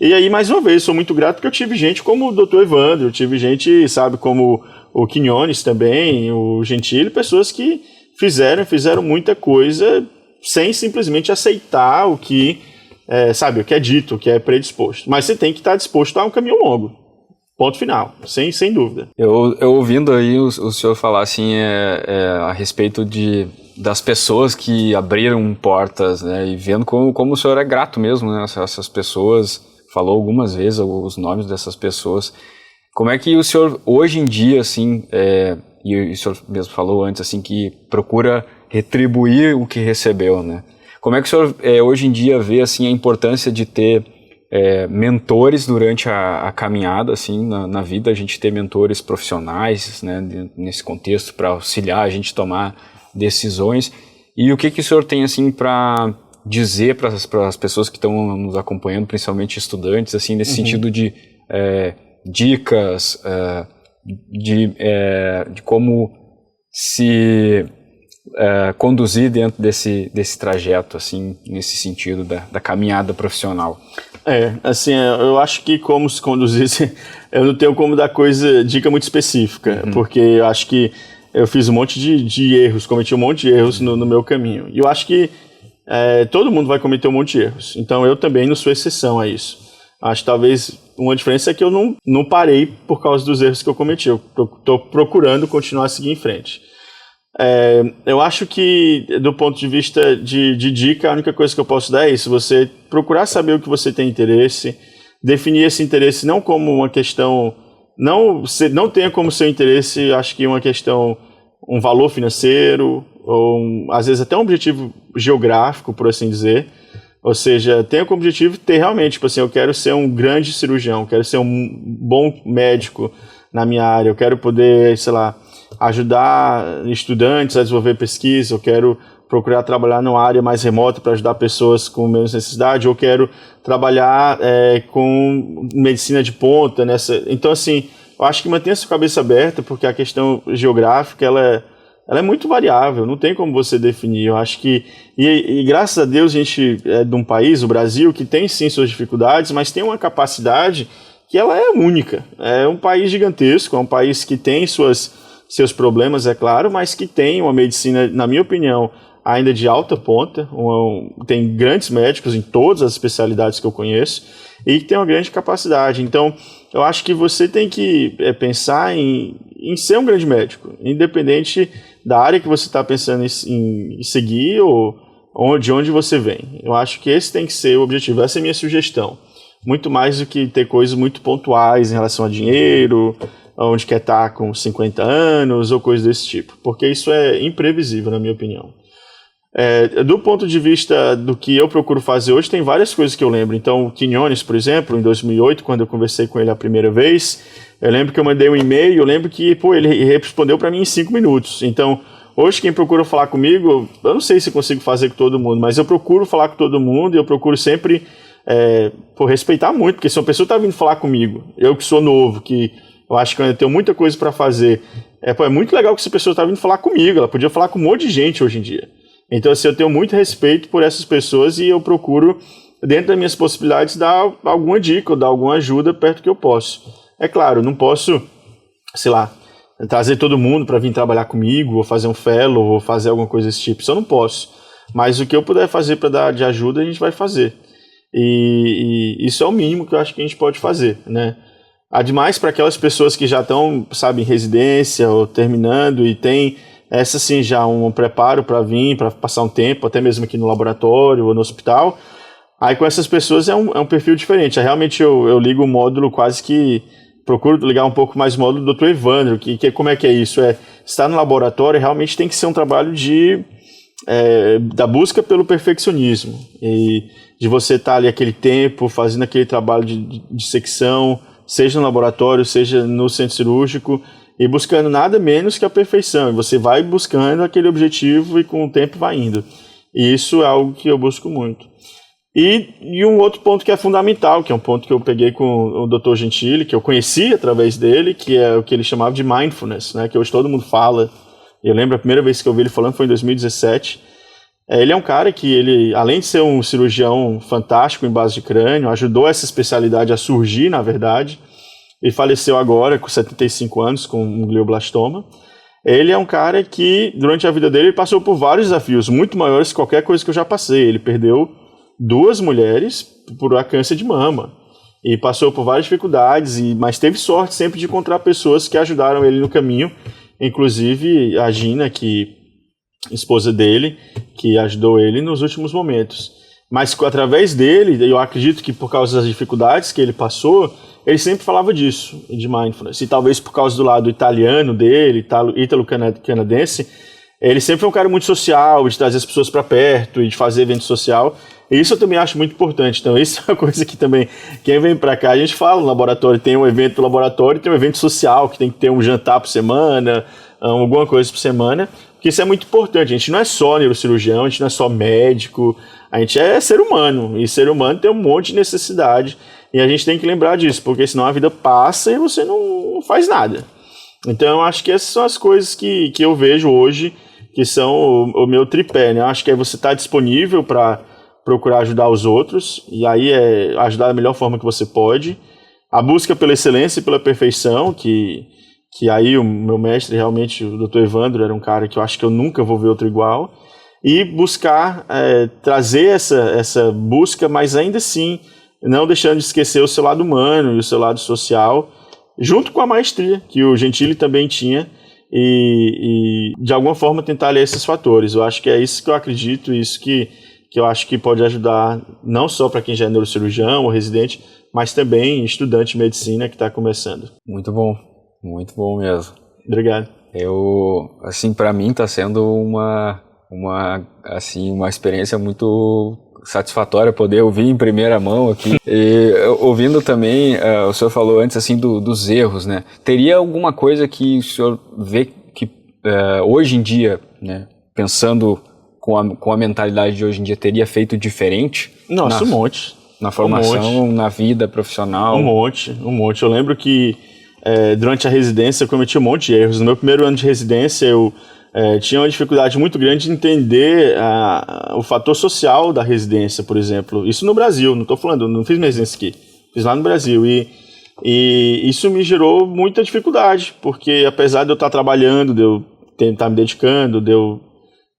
E aí, mais uma vez, sou muito grato porque eu tive gente como o Dr. Evandro, eu tive gente, sabe, como o Quinones também, o Gentili, pessoas que fizeram muita coisa sem simplesmente aceitar o que sabe, o que é dito, o que é predisposto. Mas você tem que estar disposto a um caminho longo. Ponto final, sem dúvida. Eu ouvindo aí o senhor falar assim, a respeito das pessoas que abriram portas, né, e vendo como o senhor é grato mesmo, né, essas pessoas, falou algumas vezes os nomes dessas pessoas. Como é que o senhor, hoje em dia, assim, e o senhor mesmo falou antes, assim, que procura retribuir o que recebeu, né? Como é que o senhor, hoje em dia, vê, assim, a importância de ter mentores durante a caminhada, assim, na vida, a gente ter mentores profissionais, né, nesse contexto, para auxiliar a gente a tomar decisões, e o que o senhor tem, assim, para dizer para as pessoas que estão nos acompanhando, principalmente estudantes, assim, nesse sentido de dicas, de como se conduzir dentro desse trajeto, assim, nesse sentido da caminhada profissional? Assim, eu acho que como se conduzir, eu não tenho como dar dica muito específica, porque eu acho que eu fiz um monte de erros, cometi um monte de erros no meu caminho. E eu acho que todo mundo vai cometer um monte de erros, então eu também não sou exceção a isso. Acho que talvez uma diferença é que eu não parei por causa dos erros que eu cometi, eu estou procurando continuar a seguir em frente. Eu acho que, do ponto de vista de dica, a única coisa que eu posso dar é isso: você procurar saber o que você tem interesse, definir esse interesse não como uma questão, não tenha como seu interesse, acho que uma questão, um valor financeiro, ou às vezes até um objetivo geográfico, por assim dizer. Ou seja, tenha como objetivo ter realmente, tipo assim, eu quero ser um grande cirurgião, quero ser um bom médico na minha área, eu quero poder, sei lá, ajudar estudantes a desenvolver pesquisa, eu quero procurar trabalhar numa área mais remota para ajudar pessoas com menos necessidade, eu quero trabalhar com medicina de ponta nessa. Então, assim, eu acho que mantenha sua cabeça aberta, porque a questão geográfica, ela é muito variável, não tem como você definir. Eu acho que, e graças a Deus, a gente é de um país, o Brasil, que tem sim suas dificuldades, mas tem uma capacidade que ela é única. É um país gigantesco, é um país que tem seus problemas, é claro, mas que tem uma medicina, na minha opinião, ainda de alta ponta, tem grandes médicos em todas as especialidades que eu conheço, e que tem uma grande capacidade. Então, eu acho que você tem que pensar em ser um grande médico, independente da área que você está pensando em seguir ou de onde você vem. Eu acho que esse tem que ser o objetivo, essa é a minha sugestão. Muito mais do que ter coisas muito pontuais em relação a dinheiro, onde quer estar com 50 anos ou coisas desse tipo, porque isso é imprevisível, na minha opinião. Do ponto de vista do que eu procuro fazer hoje, tem várias coisas que eu lembro. Então, o Quinones, por exemplo, em 2008, quando eu conversei com ele a primeira vez, eu lembro que eu mandei um e-mail, eu lembro que ele respondeu para mim em 5 minutos. Então, hoje quem procura falar comigo, eu não sei se eu consigo fazer com todo mundo, mas eu procuro falar com todo mundo e eu procuro sempre respeitar muito, porque se uma pessoa está vindo falar comigo, eu que sou novo, que eu acho que eu ainda tenho muita coisa para fazer, é muito legal que essa pessoa está vindo falar comigo, ela podia falar com um monte de gente hoje em dia. Então, assim, eu tenho muito respeito por essas pessoas e eu procuro, dentro das minhas possibilidades, dar alguma dica ou dar alguma ajuda perto que eu posso. É claro, não posso, sei lá, trazer todo mundo para vir trabalhar comigo, ou fazer um fellow, ou fazer alguma coisa desse tipo. Isso eu não posso. Mas o que eu puder fazer para dar de ajuda, a gente vai fazer. E isso é o mínimo que eu acho que a gente pode fazer, né? Ademais, para aquelas pessoas que já estão, sabe, em residência ou terminando e tem essa sim já um preparo para vir, para passar um tempo, até mesmo aqui no laboratório ou no hospital, aí com essas pessoas é um perfil diferente. Realmente eu ligo o módulo quase que, procuro ligar um pouco mais o módulo do Dr. Evandro, que como é que é isso? Estar no laboratório realmente tem que ser um trabalho da busca pelo perfeccionismo, e de você estar ali aquele tempo, fazendo aquele trabalho de secção, seja no laboratório, seja no centro cirúrgico, e buscando nada menos que a perfeição. E você vai buscando aquele objetivo e com o tempo vai indo. E isso é algo que eu busco muito. E um outro ponto que é fundamental, que é um ponto que eu peguei com o Dr. Gentili, que eu conheci através dele, que é o que ele chamava de mindfulness, né, que hoje todo mundo fala. Eu lembro a primeira vez que eu vi ele falando foi em 2017. Ele é um cara que, ele, além de ser um cirurgião fantástico em base de crânio, ajudou essa especialidade a surgir, na verdade. Ele faleceu agora, com 75 anos, com um glioblastoma. Ele é um cara que, durante a vida dele, ele passou por vários desafios, muito maiores que qualquer coisa que eu já passei. Ele perdeu 2 mulheres por câncer de mama. E passou por várias dificuldades, mas teve sorte sempre de encontrar pessoas que ajudaram ele no caminho, inclusive a Gina, esposa dele, que ajudou ele nos últimos momentos. Mas através dele, eu acredito que por causa das dificuldades que ele passou, ele sempre falava disso, de mindfulness. E talvez por causa do lado italiano dele, ítalo-canadense, ele sempre foi um cara muito social, de trazer as pessoas para perto e de fazer evento social. E isso eu também acho muito importante. Então, isso é uma coisa que também, quem vem para cá, a gente fala no laboratório, tem um evento do laboratório, tem um evento social, que tem que ter um jantar por semana, alguma coisa por semana, porque isso é muito importante. A gente não é só neurocirurgião, a gente não é só médico, a gente é ser humano, e ser humano tem um monte de necessidade, e a gente tem que lembrar disso, porque senão a vida passa e você não faz nada. Então, eu acho que essas são as coisas que eu vejo hoje, que são o meu tripé, né? Eu acho que é você estar disponível para procurar ajudar os outros, e aí é ajudar da melhor forma que você pode. A busca pela excelência e pela perfeição, que aí o meu mestre, realmente, o Dr. Evandro, era um cara que eu acho que eu nunca vou ver outro igual. E buscar trazer essa busca, mas ainda assim, não deixando de esquecer o seu lado humano e o seu lado social, junto com a maestria, que o Gentili também tinha, e de alguma forma tentar ler esses fatores. Eu acho que é isso que eu acredito, isso que eu acho que pode ajudar não só para quem já é neurocirurgião ou residente, mas também estudante de medicina que está começando. Muito bom mesmo. Obrigado. Assim, para mim está sendo uma experiência muito satisfatória poder ouvir em primeira mão aqui. E ouvindo também, o senhor falou antes assim dos erros, né? Teria alguma coisa que o senhor vê que hoje em dia, né, pensando com a mentalidade de hoje em dia, teria feito diferente? Nossa, um monte. Na formação, na vida profissional? Um monte. Eu lembro que durante a residência eu cometi um monte de erros. No meu primeiro ano de residência eu tinha uma dificuldade muito grande de entender o fator social da residência, por exemplo. Isso no Brasil, não estou falando, não fiz minha residência aqui, fiz lá no Brasil. E isso me gerou muita dificuldade, porque apesar de eu estar trabalhando, de eu estar me dedicando, de eu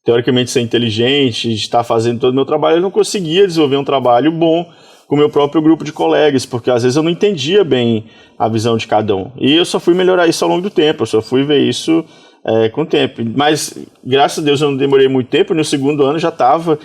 teoricamente ser inteligente, de estar fazendo todo o meu trabalho, eu não conseguia desenvolver um trabalho bom com o meu próprio grupo de colegas, porque às vezes eu não entendia bem a visão de cada um. E eu só fui melhorar isso ao longo do tempo, eu só fui ver isso com o tempo. Mas, graças a Deus, eu não demorei muito tempo, no segundo ano já estava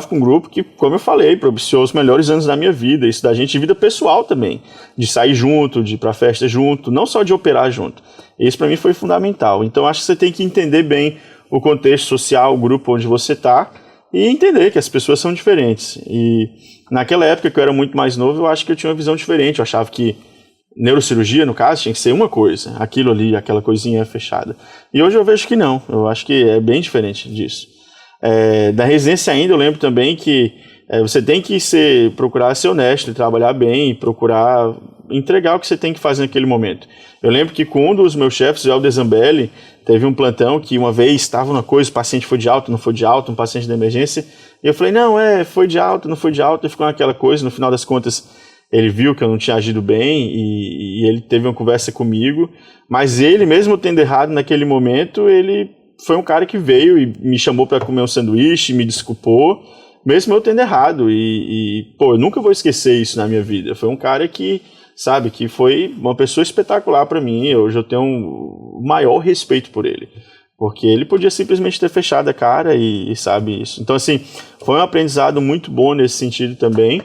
com um grupo que, como eu falei, propiciou os melhores anos da minha vida, isso da gente de vida pessoal também, de sair junto, de ir para festa junto, não só de operar junto. Isso para mim foi fundamental. Então, acho que você tem que entender bem o contexto social, o grupo onde você está, e entender que as pessoas são diferentes. E naquela época que eu era muito mais novo, eu acho que eu tinha uma visão diferente. Eu achava que neurocirurgia, no caso, tinha que ser uma coisa, aquilo ali, aquela coisinha fechada. E hoje eu vejo que não, eu acho que é bem diferente disso. Da residência ainda, eu lembro também que você tem que procurar ser honesto, trabalhar bem, procurar entregar o que você tem que fazer naquele momento. Eu lembro que com um dos meus chefes, o Helder Zambelli, teve um plantão que uma vez estava uma coisa, o paciente foi de alta, não foi de alta, um paciente de emergência, e eu falei, não, foi de alta, não foi de alta, e ficou naquela coisa, no final das contas, ele viu que eu não tinha agido bem, e ele teve uma conversa comigo, mas ele, mesmo tendo errado naquele momento, ele foi um cara que veio e me chamou para comer um sanduíche, me desculpou, mesmo eu tendo errado, pô, eu nunca vou esquecer isso na minha vida. Foi um cara que, sabe, que foi uma pessoa espetacular para mim. Hoje eu tenho o maior respeito por ele, porque ele podia simplesmente ter fechado a cara e sabe isso. Então, assim, foi um aprendizado muito bom nesse sentido também,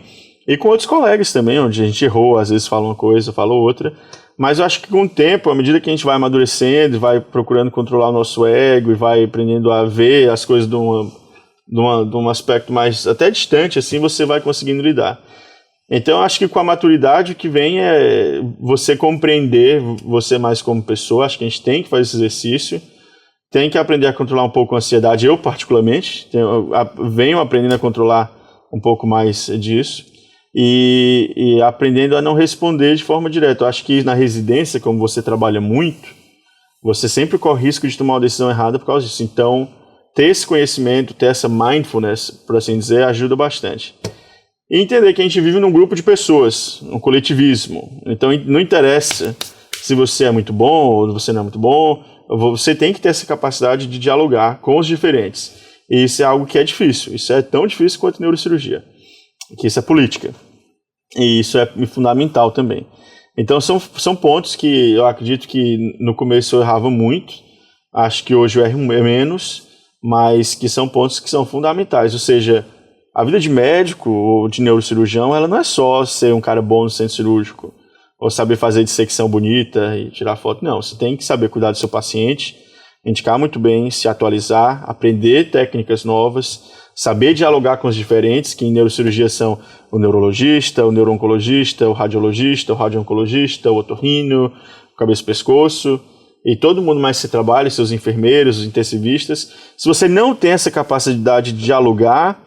e com outros colegas também, onde a gente errou, às vezes fala uma coisa, fala outra, mas eu acho que com o tempo, à medida que a gente vai amadurecendo, vai procurando controlar o nosso ego e vai aprendendo a ver as coisas de um aspecto mais até distante, assim, você vai conseguindo lidar. Então, eu acho que com a maturidade o que vem é você compreender você mais como pessoa. Acho que a gente tem que fazer esse exercício, tem que aprender a controlar um pouco a ansiedade. Eu, particularmente, venho aprendendo a controlar um pouco mais disso e aprendendo a não responder de forma direta. Eu acho que na residência, como você trabalha muito, você sempre corre risco de tomar uma decisão errada por causa disso. Então, ter esse conhecimento, ter essa mindfulness, por assim dizer, ajuda bastante. E entender que a gente vive num grupo de pessoas, um coletivismo. Então, não interessa se você é muito bom ou você não é muito bom, você tem que ter essa capacidade de dialogar com os diferentes. E isso é algo que é difícil. Isso é tão difícil quanto neurocirurgia. que isso é política. E isso é fundamental também. Então são pontos que eu acredito que no começo eu errava muito, acho que hoje eu erro menos, mas que são pontos que são fundamentais. Ou seja, a vida de médico ou de neurocirurgião, ela não é só ser um cara bom no centro cirúrgico, ou saber fazer dissecção bonita e tirar foto. Não, você tem que saber cuidar do seu paciente, indicar muito bem, se atualizar, aprender técnicas novas, saber dialogar com os diferentes, que em neurocirurgia são o neurologista, o neuro-oncologista, o radio-oncologista, o otorrino, o cabeça e pescoço, e todo mundo mais que você trabalha, seus enfermeiros, os intensivistas. Se você não tem essa capacidade de dialogar,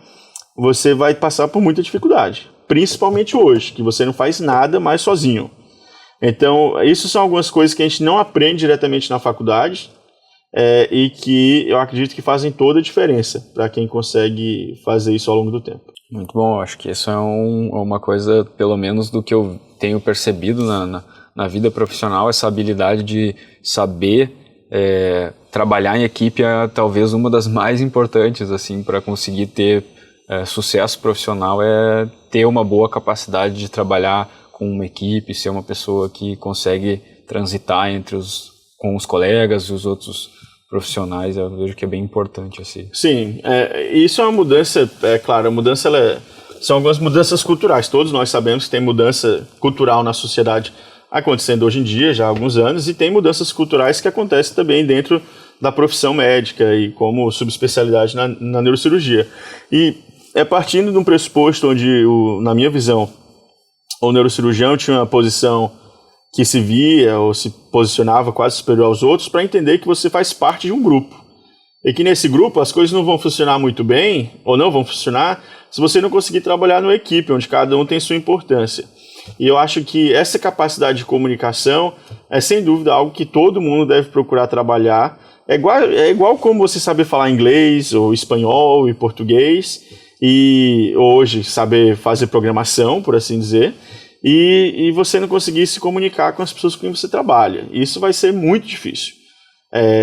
você vai passar por muita dificuldade, principalmente hoje, que você não faz nada mais sozinho. Então, isso são algumas coisas que a gente não aprende diretamente na faculdade, e que eu acredito que fazem toda a diferença para quem consegue fazer isso ao longo do tempo. Muito bom, acho que isso é uma coisa, pelo menos do que eu tenho percebido na vida profissional, essa habilidade de saber trabalhar em equipe é talvez uma das mais importantes assim, para conseguir ter sucesso profissional, é ter uma boa capacidade de trabalhar com uma equipe, ser uma pessoa que consegue transitar com os colegas e os outros profissionais. Eu vejo que é bem importante assim. Sim, isso é uma mudança, claro, a mudança são algumas mudanças culturais. Todos nós sabemos que tem mudança cultural na sociedade acontecendo hoje em dia, já há alguns anos, e tem mudanças culturais que acontecem também dentro da profissão médica e como subespecialidade na neurocirurgia. E é partindo de um pressuposto onde, na minha visão, o neurocirurgião tinha uma posição que se via ou se posicionava quase superior aos outros, para entender que você faz parte de um grupo. E que nesse grupo as coisas não vão funcionar muito bem, ou não vão funcionar, se você não conseguir trabalhar numa equipe, onde cada um tem sua importância. E eu acho que essa capacidade de comunicação é sem dúvida algo que todo mundo deve procurar trabalhar. É igual como você saber falar inglês, ou espanhol e português, e hoje saber fazer programação, por assim dizer, e você não conseguir se comunicar com as pessoas com quem você trabalha. Isso vai ser muito difícil.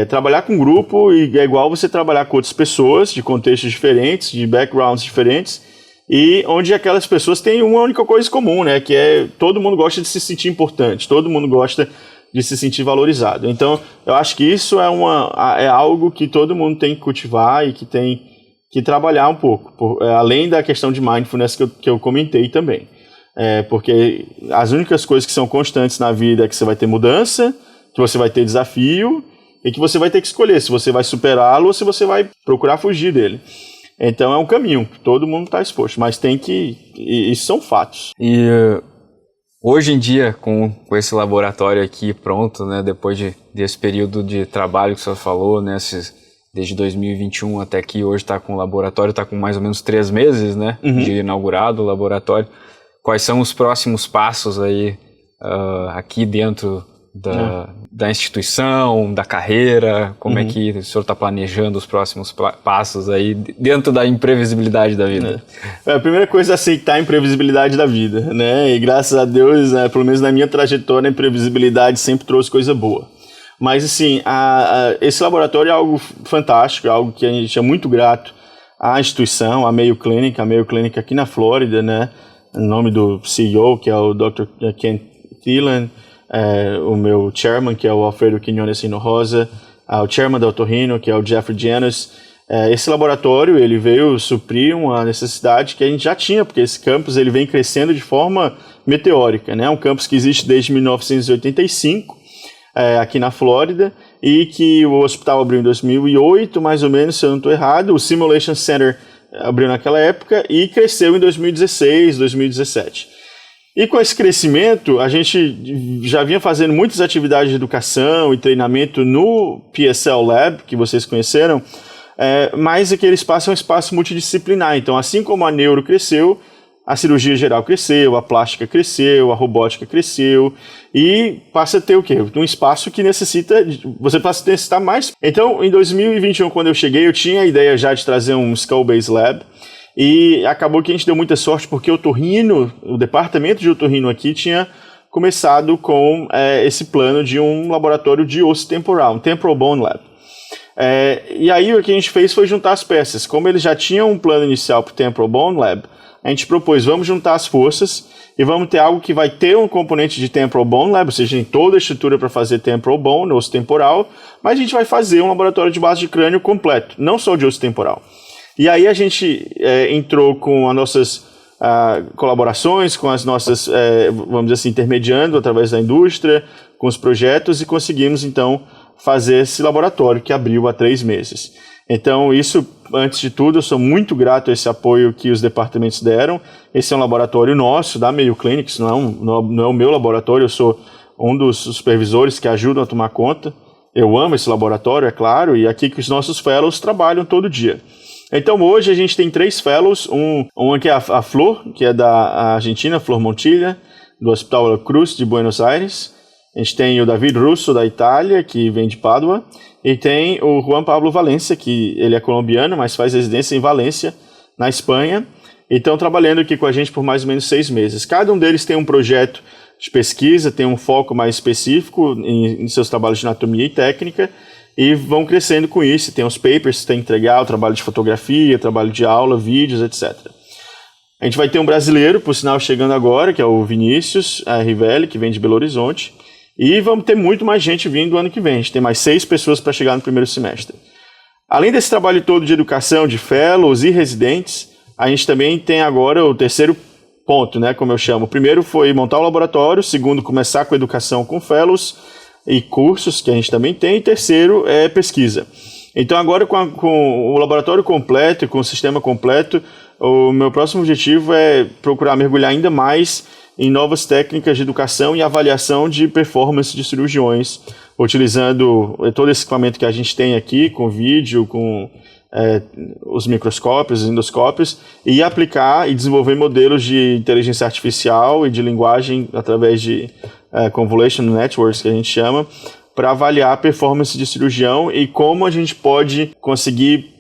Trabalhar com grupo é igual você trabalhar com outras pessoas de contextos diferentes, de backgrounds diferentes, e onde aquelas pessoas têm uma única coisa comum, né? Que é todo mundo gosta de se sentir importante, todo mundo gosta de se sentir valorizado. Então, eu acho que isso é algo que todo mundo tem que cultivar e que tem que trabalhar um pouco, além da questão de mindfulness que eu comentei também. Porque as únicas coisas que são constantes na vida é que você vai ter mudança, que você vai ter desafio e que você vai ter que escolher se você vai superá-lo ou se você vai procurar fugir dele. Então é um caminho, todo mundo está exposto, mas isso são fatos. E hoje em dia, com esse laboratório aqui pronto, né, depois desse período de trabalho que você falou, né, desde 2021 até aqui, hoje está com o laboratório, está com mais ou menos 3 meses, né, de inaugurado o laboratório. Quais são os próximos passos aí aqui dentro da instituição, da carreira? Como é que o senhor está planejando os próximos passos aí dentro da imprevisibilidade da vida? A primeira coisa é aceitar a imprevisibilidade da vida, né? E graças a Deus, pelo menos na minha trajetória, a imprevisibilidade sempre trouxe coisa boa. Mas assim, esse laboratório é algo fantástico, é algo que a gente é muito grato à instituição, à Mayo Clinic aqui na Flórida, né? Em nome do CEO, que é o Dr. Ken Thielen, o meu chairman, que é o Alfredo Quinones Hinojosa, o chairman da Otorrino, que é o Jeffrey Janus. Esse laboratório ele veio suprir uma necessidade que a gente já tinha, porque esse campus ele vem crescendo de forma meteórica, né? Um campus que existe desde 1985, aqui na Flórida, e que o hospital abriu em 2008, mais ou menos, se eu não estou errado. O Simulation Center abriu naquela época e cresceu em 2016, 2017. E com esse crescimento, a gente já vinha fazendo muitas atividades de educação e treinamento no PSL Lab, que vocês conheceram, mas aquele espaço é um espaço multidisciplinar. Então, assim como a neuro cresceu, a cirurgia geral cresceu, a plástica cresceu, a robótica cresceu, e passa a ter o quê? Um espaço que você passa a necessitar mais. Então, em 2021, quando eu cheguei, eu tinha a ideia já de trazer um Skull-Base Lab, e acabou que a gente deu muita sorte, porque o departamento de otorrino aqui tinha começado com esse plano de um laboratório de osso temporal, um Temporal Bone Lab. E aí o que a gente fez foi juntar as peças. Como eles já tinham um plano inicial para o Temporal Bone Lab, a gente propôs, vamos juntar as forças e vamos ter algo que vai ter um componente de temporal bone lab, ou seja, tem toda a estrutura para fazer temporal bone, osso temporal, mas a gente vai fazer um laboratório de base de crânio completo, não só de osso temporal. E aí a gente entrou com as nossas colaborações, com as nossas, vamos dizer assim, intermediando através da indústria, com os projetos, e conseguimos então fazer esse laboratório que abriu há 3 meses. Então, isso, antes de tudo, eu sou muito grato a esse apoio que os departamentos deram. Esse é um laboratório nosso, da Mayo Clinic, não é o meu laboratório, eu sou um dos supervisores que ajudam a tomar conta. Eu amo esse laboratório, é claro, e aqui que os nossos fellows trabalham todo dia. Então, hoje a gente tem 3 fellows, um aqui é a Flor, que é da Argentina, Flor Montilla, do Hospital Cruz de Buenos Aires. A gente tem o David Russo, da Itália, que vem de Pádua. E tem o Juan Pablo Valencia, que ele é colombiano, mas faz residência em Valência, na Espanha. E estão trabalhando aqui com a gente por mais ou menos 6 meses. Cada um deles tem um projeto de pesquisa, tem um foco mais específico em seus trabalhos de anatomia e técnica, e vão crescendo com isso. Tem os papers que tem que entregar, o trabalho de fotografia, trabalho de aula, vídeos, etc. A gente vai ter um brasileiro, por sinal, chegando agora, que é o Vinícius Rivelli, que vem de Belo Horizonte. E vamos ter muito mais gente vindo ano que vem. A gente tem mais 6 pessoas para chegar no primeiro semestre. Além desse trabalho todo de educação, de fellows e residentes, a gente também tem agora o terceiro ponto, né, como eu chamo. O primeiro foi montar o laboratório, o segundo, começar com a educação com fellows e cursos, que a gente também tem, e terceiro é pesquisa. Então agora com o laboratório completo e com o sistema completo, o meu próximo objetivo é procurar mergulhar ainda mais em novas técnicas de educação e avaliação de performance de cirurgiões, utilizando todo esse equipamento que a gente tem aqui, com vídeo, com os microscópios, os endoscópios, e aplicar e desenvolver modelos de inteligência artificial e de linguagem através de convolution networks, que a gente chama, para avaliar a performance de cirurgião e como a gente pode conseguir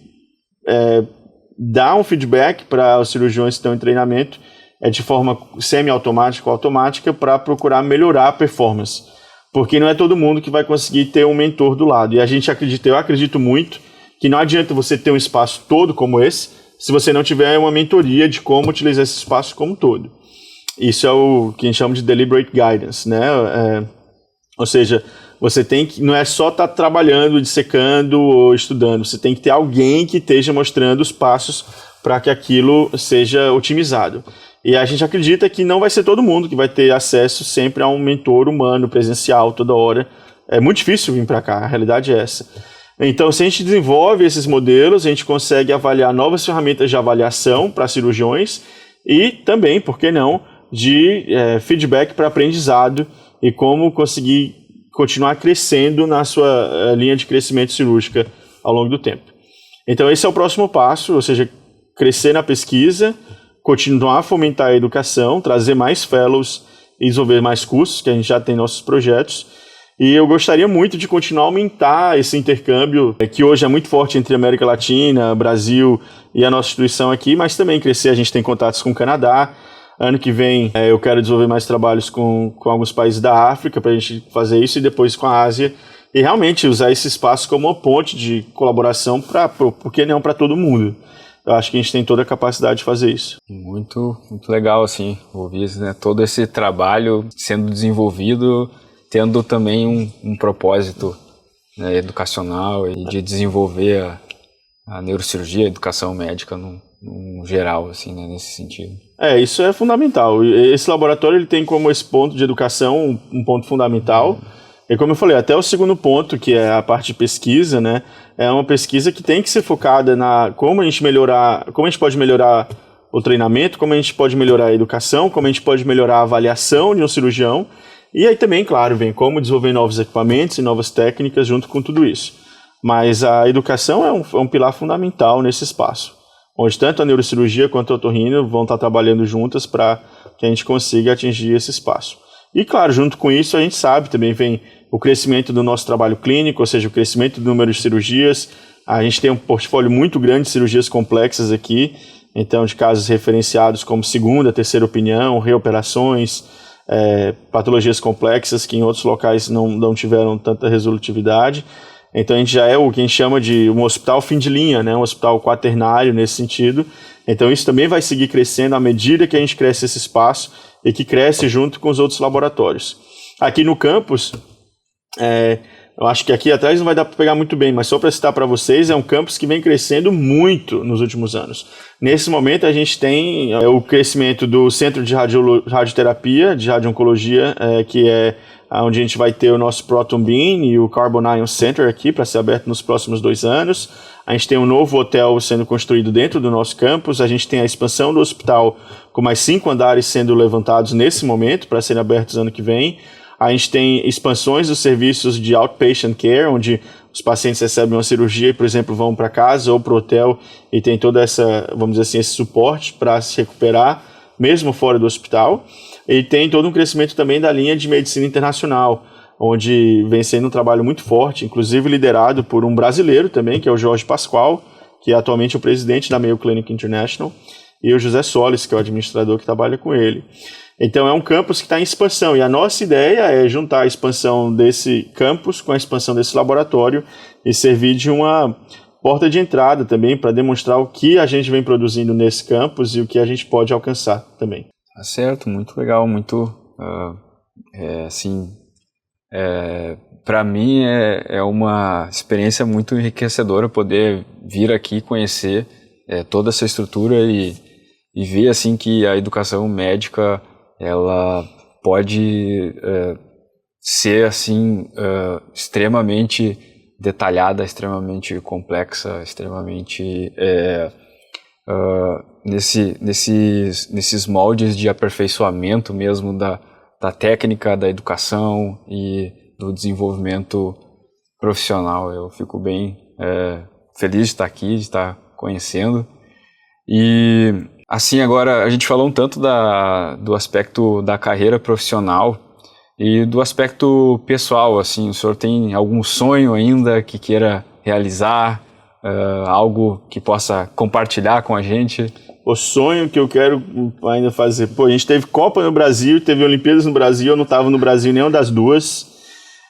dar um feedback para os cirurgiões que estão em treinamento de forma semi-automática ou automática para procurar melhorar a performance. Porque não é todo mundo que vai conseguir ter um mentor do lado. E eu acredito muito que não adianta você ter um espaço todo como esse se você não tiver uma mentoria de como utilizar esse espaço como todo. Isso é o que a gente chama de deliberate guidance, né? Ou seja, você tem que, não é só estar trabalhando, dissecando ou estudando, você tem que ter alguém que esteja mostrando os passos para que aquilo seja otimizado. E a gente acredita que não vai ser todo mundo que vai ter acesso sempre a um mentor humano, presencial, toda hora. É muito difícil vir para cá, a realidade é essa. Então, se a gente desenvolve esses modelos, a gente consegue avaliar novas ferramentas de avaliação para cirurgiões e também, por que não, de feedback para aprendizado e como conseguir continuar crescendo na sua linha de crescimento cirúrgica ao longo do tempo. Então, esse é o próximo passo, ou seja, crescer na pesquisa, continuar a fomentar a educação, trazer mais fellows e desenvolver mais cursos, que a gente já tem nossos projetos. E eu gostaria muito de continuar a aumentar esse intercâmbio, que hoje é muito forte entre América Latina, Brasil e a nossa instituição aqui, mas também crescer. A gente tem contatos com o Canadá. Ano que vem eu quero desenvolver mais trabalhos com alguns países da África para a gente fazer isso, e depois com a Ásia. E realmente usar esse espaço como uma ponte de colaboração, por que não para todo mundo. Eu acho que a gente tem toda a capacidade de fazer isso. Muito legal, assim, ouvir, né, todo esse trabalho sendo desenvolvido, tendo também um propósito, né, educacional e de desenvolver a neurocirurgia, a educação médica num geral, assim, né, nesse sentido. Isso é fundamental. Esse laboratório ele tem como esse ponto de educação um ponto fundamental. E como eu falei, até o segundo ponto, que é a parte de pesquisa, né? É uma pesquisa que tem que ser focada na como a gente pode melhorar o treinamento, como a gente pode melhorar a educação, como a gente pode melhorar a avaliação de um cirurgião. E aí também, claro, vem como desenvolver novos equipamentos e novas técnicas junto com tudo isso. Mas a educação é um pilar fundamental nesse espaço, onde tanto a neurocirurgia quanto a otorrino vão estar trabalhando juntas para que a gente consiga atingir esse espaço. E claro, junto com isso a gente sabe, também vem o crescimento do nosso trabalho clínico, ou seja, o crescimento do número de cirurgias. A gente tem um portfólio muito grande de cirurgias complexas aqui, então de casos referenciados como segunda, terceira opinião, reoperações, patologias complexas que em outros locais não tiveram tanta resolutividade. Então a gente já é o que a gente chama de um hospital fim de linha, né? Um hospital quaternário nesse sentido. Então isso também vai seguir crescendo à medida que a gente cresce esse espaço e que cresce junto com os outros laboratórios. Aqui no campus, eu acho que aqui atrás não vai dar para pegar muito bem, mas só para citar para vocês, é um campus que vem crescendo muito nos últimos anos. Nesse momento a gente tem o crescimento do Centro de Radioterapia, de Radioncologia, que é onde a gente vai ter o nosso Proton Beam e o Carbon Ion Center aqui para ser aberto nos próximos 2 anos. A gente tem um novo hotel sendo construído dentro do nosso campus. A gente tem a expansão do hospital com mais 5 andares sendo levantados nesse momento para serem abertos ano que vem. A gente tem expansões dos serviços de outpatient care, onde os pacientes recebem uma cirurgia e, por exemplo, vão para casa ou para o hotel e tem toda essa, vamos dizer assim, esse suporte para se recuperar, mesmo fora do hospital. E tem todo um crescimento também da linha de medicina internacional, onde vem sendo um trabalho muito forte, inclusive liderado por um brasileiro também, que é o Jorge Pascoal, que é atualmente o presidente da Mayo Clinic International, e o José Solis, que é o administrador que trabalha com ele. Então é um campus que está em expansão, e a nossa ideia é juntar a expansão desse campus com a expansão desse laboratório e servir de uma porta de entrada também para demonstrar o que a gente vem produzindo nesse campus e o que a gente pode alcançar também. Tá certo, muito legal, muito, para mim é uma experiência muito enriquecedora poder vir aqui conhecer toda essa estrutura e ver assim que a educação médica ela pode ser assim extremamente detalhada, extremamente complexa, extremamente nesses moldes de aperfeiçoamento mesmo da técnica, da educação e do desenvolvimento profissional. Eu fico bem feliz de estar aqui, de estar conhecendo. E assim, agora a gente falou um tanto do aspecto da carreira profissional e do aspecto pessoal, assim, o senhor tem algum sonho ainda que queira realizar, algo que possa compartilhar com a gente? O sonho que eu quero ainda fazer, a gente teve Copa no Brasil, teve Olimpíadas no Brasil, eu não estava no Brasil nenhuma das duas,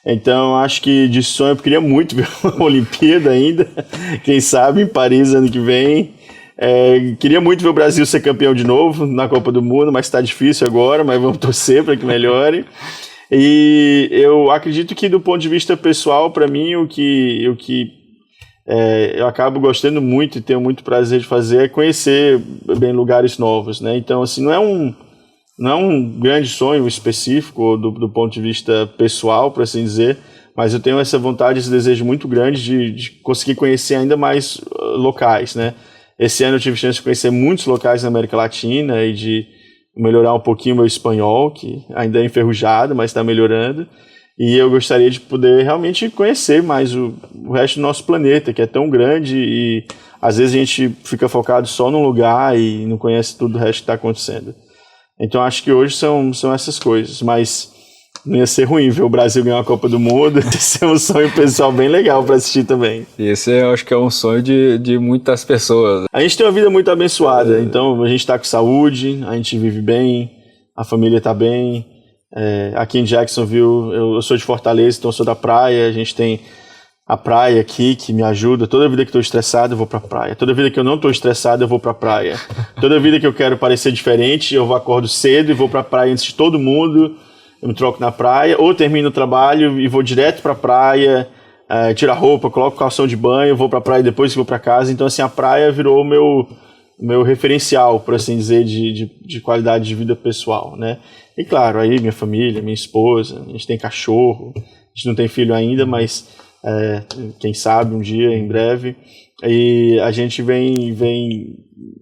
então acho que de sonho eu queria muito ver uma Olimpíada ainda, quem sabe em Paris ano que vem. Queria muito ver o Brasil ser campeão de novo na Copa do Mundo, mas está difícil agora, mas vamos torcer para que melhore. E eu acredito que do ponto de vista pessoal, para mim, o que eu acabo gostando muito e tenho muito prazer de fazer é conhecer bem lugares novos, né? Então, assim, não é um grande sonho específico do ponto de vista pessoal, por assim dizer, mas eu tenho essa vontade, esse desejo muito grande de conseguir conhecer ainda mais locais, né? Esse ano eu tive chance de conhecer muitos locais na América Latina e de melhorar um pouquinho o meu espanhol, que ainda é enferrujado, mas está melhorando. E eu gostaria de poder realmente conhecer mais o resto do nosso planeta, que é tão grande e às vezes a gente fica focado só num lugar e não conhece tudo o resto que está acontecendo. Então acho que hoje são essas coisas, mas não ia ser ruim ver o Brasil ganhar a Copa do Mundo, esse é um sonho pessoal bem legal para assistir também. Esse eu acho que é um sonho de muitas pessoas. A gente tem uma vida muito abençoada, então a gente está com saúde, a gente vive bem, a família está bem. Aqui em Jacksonville, eu sou de Fortaleza, então eu sou da praia, a gente tem a praia aqui que me ajuda. Toda vida que estou estressado eu vou para a praia, toda vida que eu não estou estressado eu vou para a praia, toda vida que eu quero parecer diferente eu acordo cedo e vou para a praia antes de todo mundo, eu me troco na praia, ou termino o trabalho e vou direto para a praia, tiro a roupa, coloco calção de banho, vou para a praia e depois vou para casa. Então assim, a praia virou o meu referencial, por assim dizer, de qualidade de vida pessoal, né? E claro, aí minha família, minha esposa, a gente tem cachorro, a gente não tem filho ainda, mas quem sabe um dia, em breve, e a gente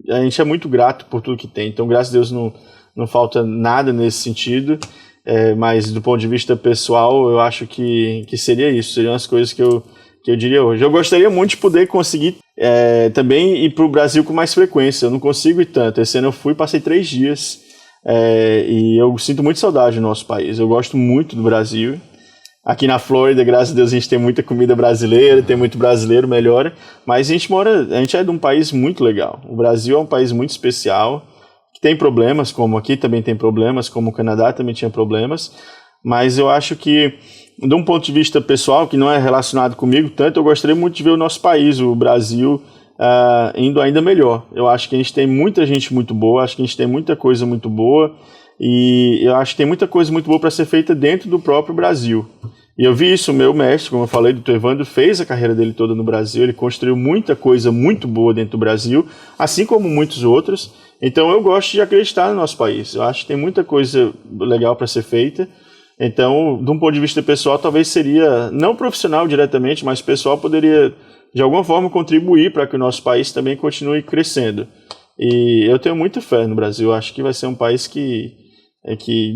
a gente é muito grato por tudo que tem, então graças a Deus não falta nada nesse sentido, mas do ponto de vista pessoal, eu acho que seria isso, seriam as coisas que eu diria hoje. Eu gostaria muito de poder conseguir também ir para o Brasil com mais frequência, eu não consigo ir tanto, esse ano eu fui, passei 3 dias, e eu sinto muito saudade do nosso país, eu gosto muito do Brasil. Aqui na Flórida, graças a Deus, a gente tem muita comida brasileira, tem muito brasileiro, melhora, mas a gente é de um país muito legal. O Brasil é um país muito especial, que tem problemas, como aqui também tem problemas, como o Canadá também tinha problemas, Mas eu acho que, de um ponto de vista pessoal, que não é relacionado comigo tanto, eu gostaria muito de ver o nosso país, o Brasil, indo ainda melhor. Eu acho que a gente tem muita gente muito boa, acho que a gente tem muita coisa muito boa, e eu acho que tem muita coisa muito boa para ser feita dentro do próprio Brasil. E eu vi isso, o meu mestre, como eu falei, o Dr. Evandro, fez a carreira dele toda no Brasil, ele construiu muita coisa muito boa dentro do Brasil, assim como muitos outros. Então eu gosto de acreditar no nosso país, eu acho que tem muita coisa legal para ser feita. Então, de um ponto de vista pessoal, talvez seria, não profissional diretamente, mas pessoal poderia, de alguma forma, contribuir para que o nosso país também continue crescendo. E eu tenho muita fé no Brasil, acho que vai ser um país que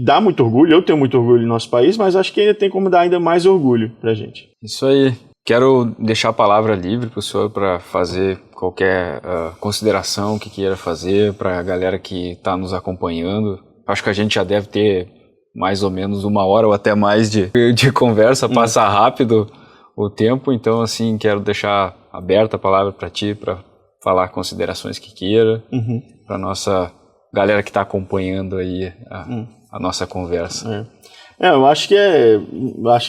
dá muito orgulho, eu tenho muito orgulho no nosso país, mas acho que ainda tem como dar ainda mais orgulho para a gente. Isso aí. Quero deixar a palavra livre para o senhor para fazer qualquer consideração que queira fazer para a galera que está nos acompanhando. Acho que a gente já deve ter mais ou menos 1 hora ou até mais de conversa, passa rápido o tempo, então assim, quero deixar aberta a palavra para ti, para falar considerações que queira, para nossa galera que está acompanhando aí a nossa conversa. Eu acho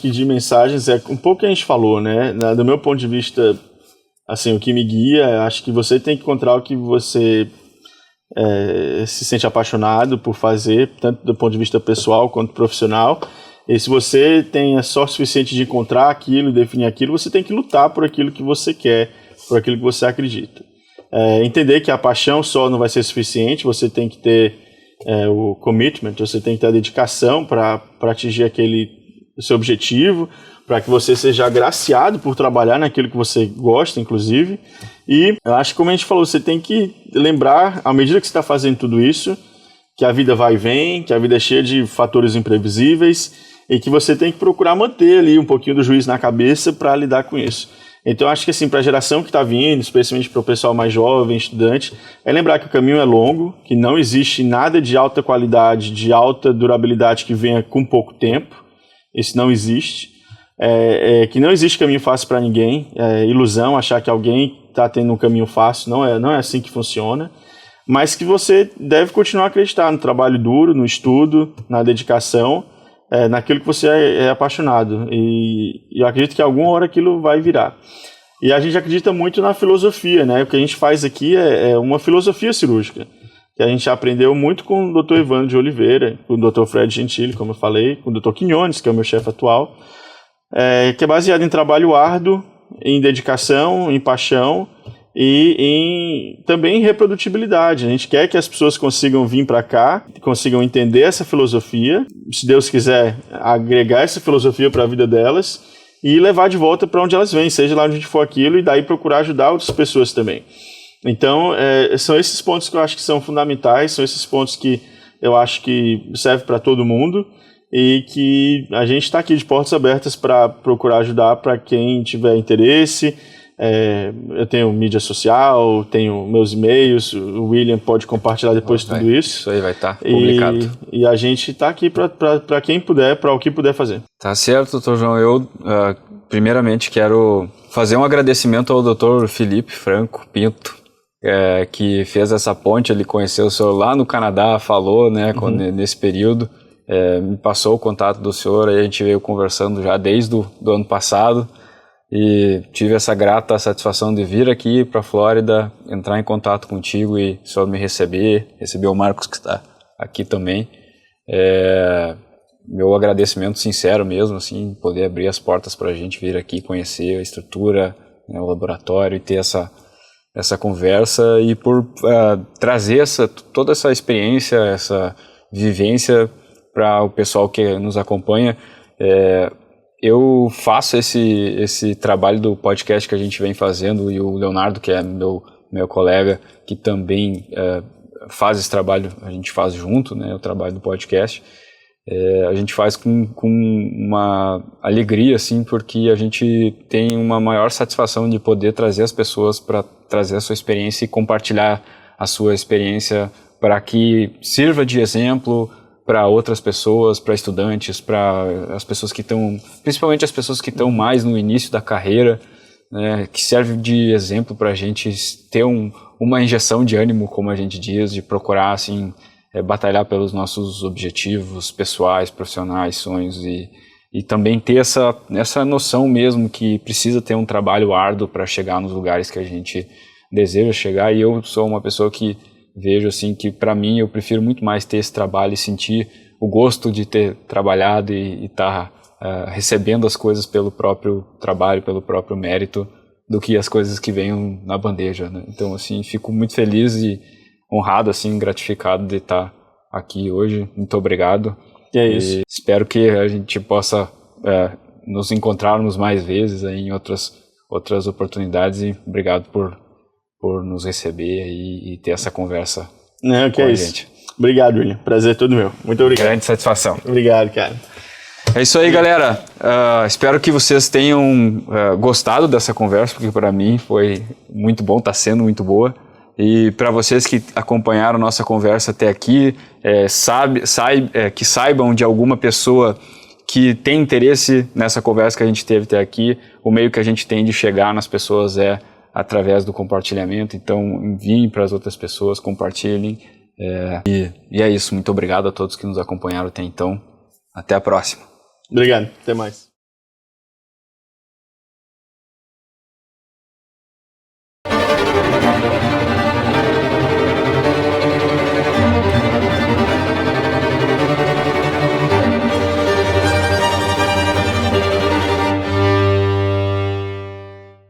que de mensagens é um pouco que a gente falou, né? Do meu ponto de vista, assim, o que me guia, acho que você tem que encontrar o que você se sente apaixonado por fazer, tanto do ponto de vista pessoal quanto profissional. E se você tem a sorte suficiente de encontrar aquilo, definir aquilo, você tem que lutar por aquilo que você quer, por aquilo que você acredita. Entender que a paixão só não vai ser suficiente, você tem que ter o commitment, você tem que ter a dedicação para atingir o seu objetivo, para que você seja agraciado por trabalhar naquilo que você gosta, inclusive. E eu acho que, como a gente falou, você tem que lembrar, à medida que você está fazendo tudo isso, que a vida vai e vem, que a vida é cheia de fatores imprevisíveis e que você tem que procurar manter ali um pouquinho do juízo na cabeça para lidar com isso. Então, acho que assim, para a geração que está vindo, especialmente para o pessoal mais jovem, estudante, é lembrar que o caminho é longo, que não existe nada de alta qualidade, de alta durabilidade que venha com pouco tempo. Isso não existe. Que não existe caminho fácil para ninguém. É ilusão achar que alguém está tendo um caminho fácil. Não é assim que funciona. Mas que você deve continuar a acreditar no trabalho duro, no estudo, na dedicação, naquilo que você é apaixonado. E eu acredito que alguma hora aquilo vai virar. E a gente acredita muito na filosofia, né? O que a gente faz aqui é uma filosofia cirúrgica, que a gente aprendeu muito com o Dr. Evandro de Oliveira, com o Dr. Fred Gentili, como eu falei, com o Dr. Quinones, que é o meu chefe atual, que é baseado em trabalho árduo, em dedicação, em paixão e também em reprodutibilidade. A gente quer que as pessoas consigam vir para cá, consigam entender essa filosofia, se Deus quiser agregar essa filosofia para a vida delas e levar de volta para onde elas vêm, seja lá onde for aquilo, e daí procurar ajudar outras pessoas também. Então, são esses pontos que eu acho que são fundamentais, são esses pontos que eu acho que servem para todo mundo e que a gente está aqui de portas abertas para procurar ajudar para quem tiver interesse. Eu tenho mídia social, tenho meus e-mails, o William pode compartilhar depois tudo isso. Isso aí vai estar publicado. E a gente está aqui para quem puder, para o que puder fazer. Tá certo, doutor João. Eu, primeiramente, quero fazer um agradecimento ao doutor Felipe Franco Pinto, que fez essa ponte. Ele conheceu o senhor lá no Canadá, falou, né, nesse período, me passou o contato do senhor, aí a gente veio conversando já desde do ano passado e tive essa grata satisfação de vir aqui para a Flórida, entrar em contato contigo e o senhor me receber o Marcos, que está aqui também. Meu agradecimento sincero mesmo, assim, poder abrir as portas para a gente vir aqui conhecer a estrutura, né, o laboratório, e ter essa conversa e por trazer toda essa experiência, essa vivência para o pessoal que nos acompanha. Eu faço esse trabalho do podcast que a gente vem fazendo, e o Leonardo, que é meu colega, que também faz esse trabalho, a gente faz junto, né, o trabalho do podcast. A gente faz com uma alegria, assim, porque a gente tem uma maior satisfação de poder trazer as pessoas para trazer a sua experiência e compartilhar a sua experiência para que sirva de exemplo para outras pessoas, para estudantes, para as pessoas que estão, principalmente as pessoas que estão mais no início da carreira, né, que serve de exemplo para a gente ter uma injeção de ânimo, como a gente diz, de procurar, assim, batalhar pelos nossos objetivos pessoais, profissionais, sonhos e também ter essa noção mesmo que precisa ter um trabalho árduo para chegar nos lugares que a gente deseja chegar. E eu sou uma pessoa que vejo assim que, para mim, eu prefiro muito mais ter esse trabalho e sentir o gosto de ter trabalhado e estar recebendo as coisas pelo próprio trabalho, pelo próprio mérito, do que as coisas que venham na bandeja, né? Então, assim, fico muito feliz e honrado, assim, gratificado de estar aqui hoje. Muito obrigado. É isso. E espero que a gente possa nos encontrarmos mais vezes aí em outras oportunidades, e obrigado por nos receber e ter essa conversa com a gente. Obrigado, William. Prazer todo meu. Muito obrigado. Grande satisfação. Obrigado, cara. É isso aí, galera. Espero que vocês tenham gostado dessa conversa, porque para mim foi muito bom, está sendo muito boa. E para vocês que acompanharam nossa conversa até aqui, que saibam de alguma pessoa que tem interesse nessa conversa que a gente teve até aqui, o meio que a gente tem de chegar nas pessoas é através do compartilhamento. Então enviem para as outras pessoas, compartilhem. E é isso. Muito obrigado a todos que nos acompanharam até então. Até a próxima. Obrigado. Até mais.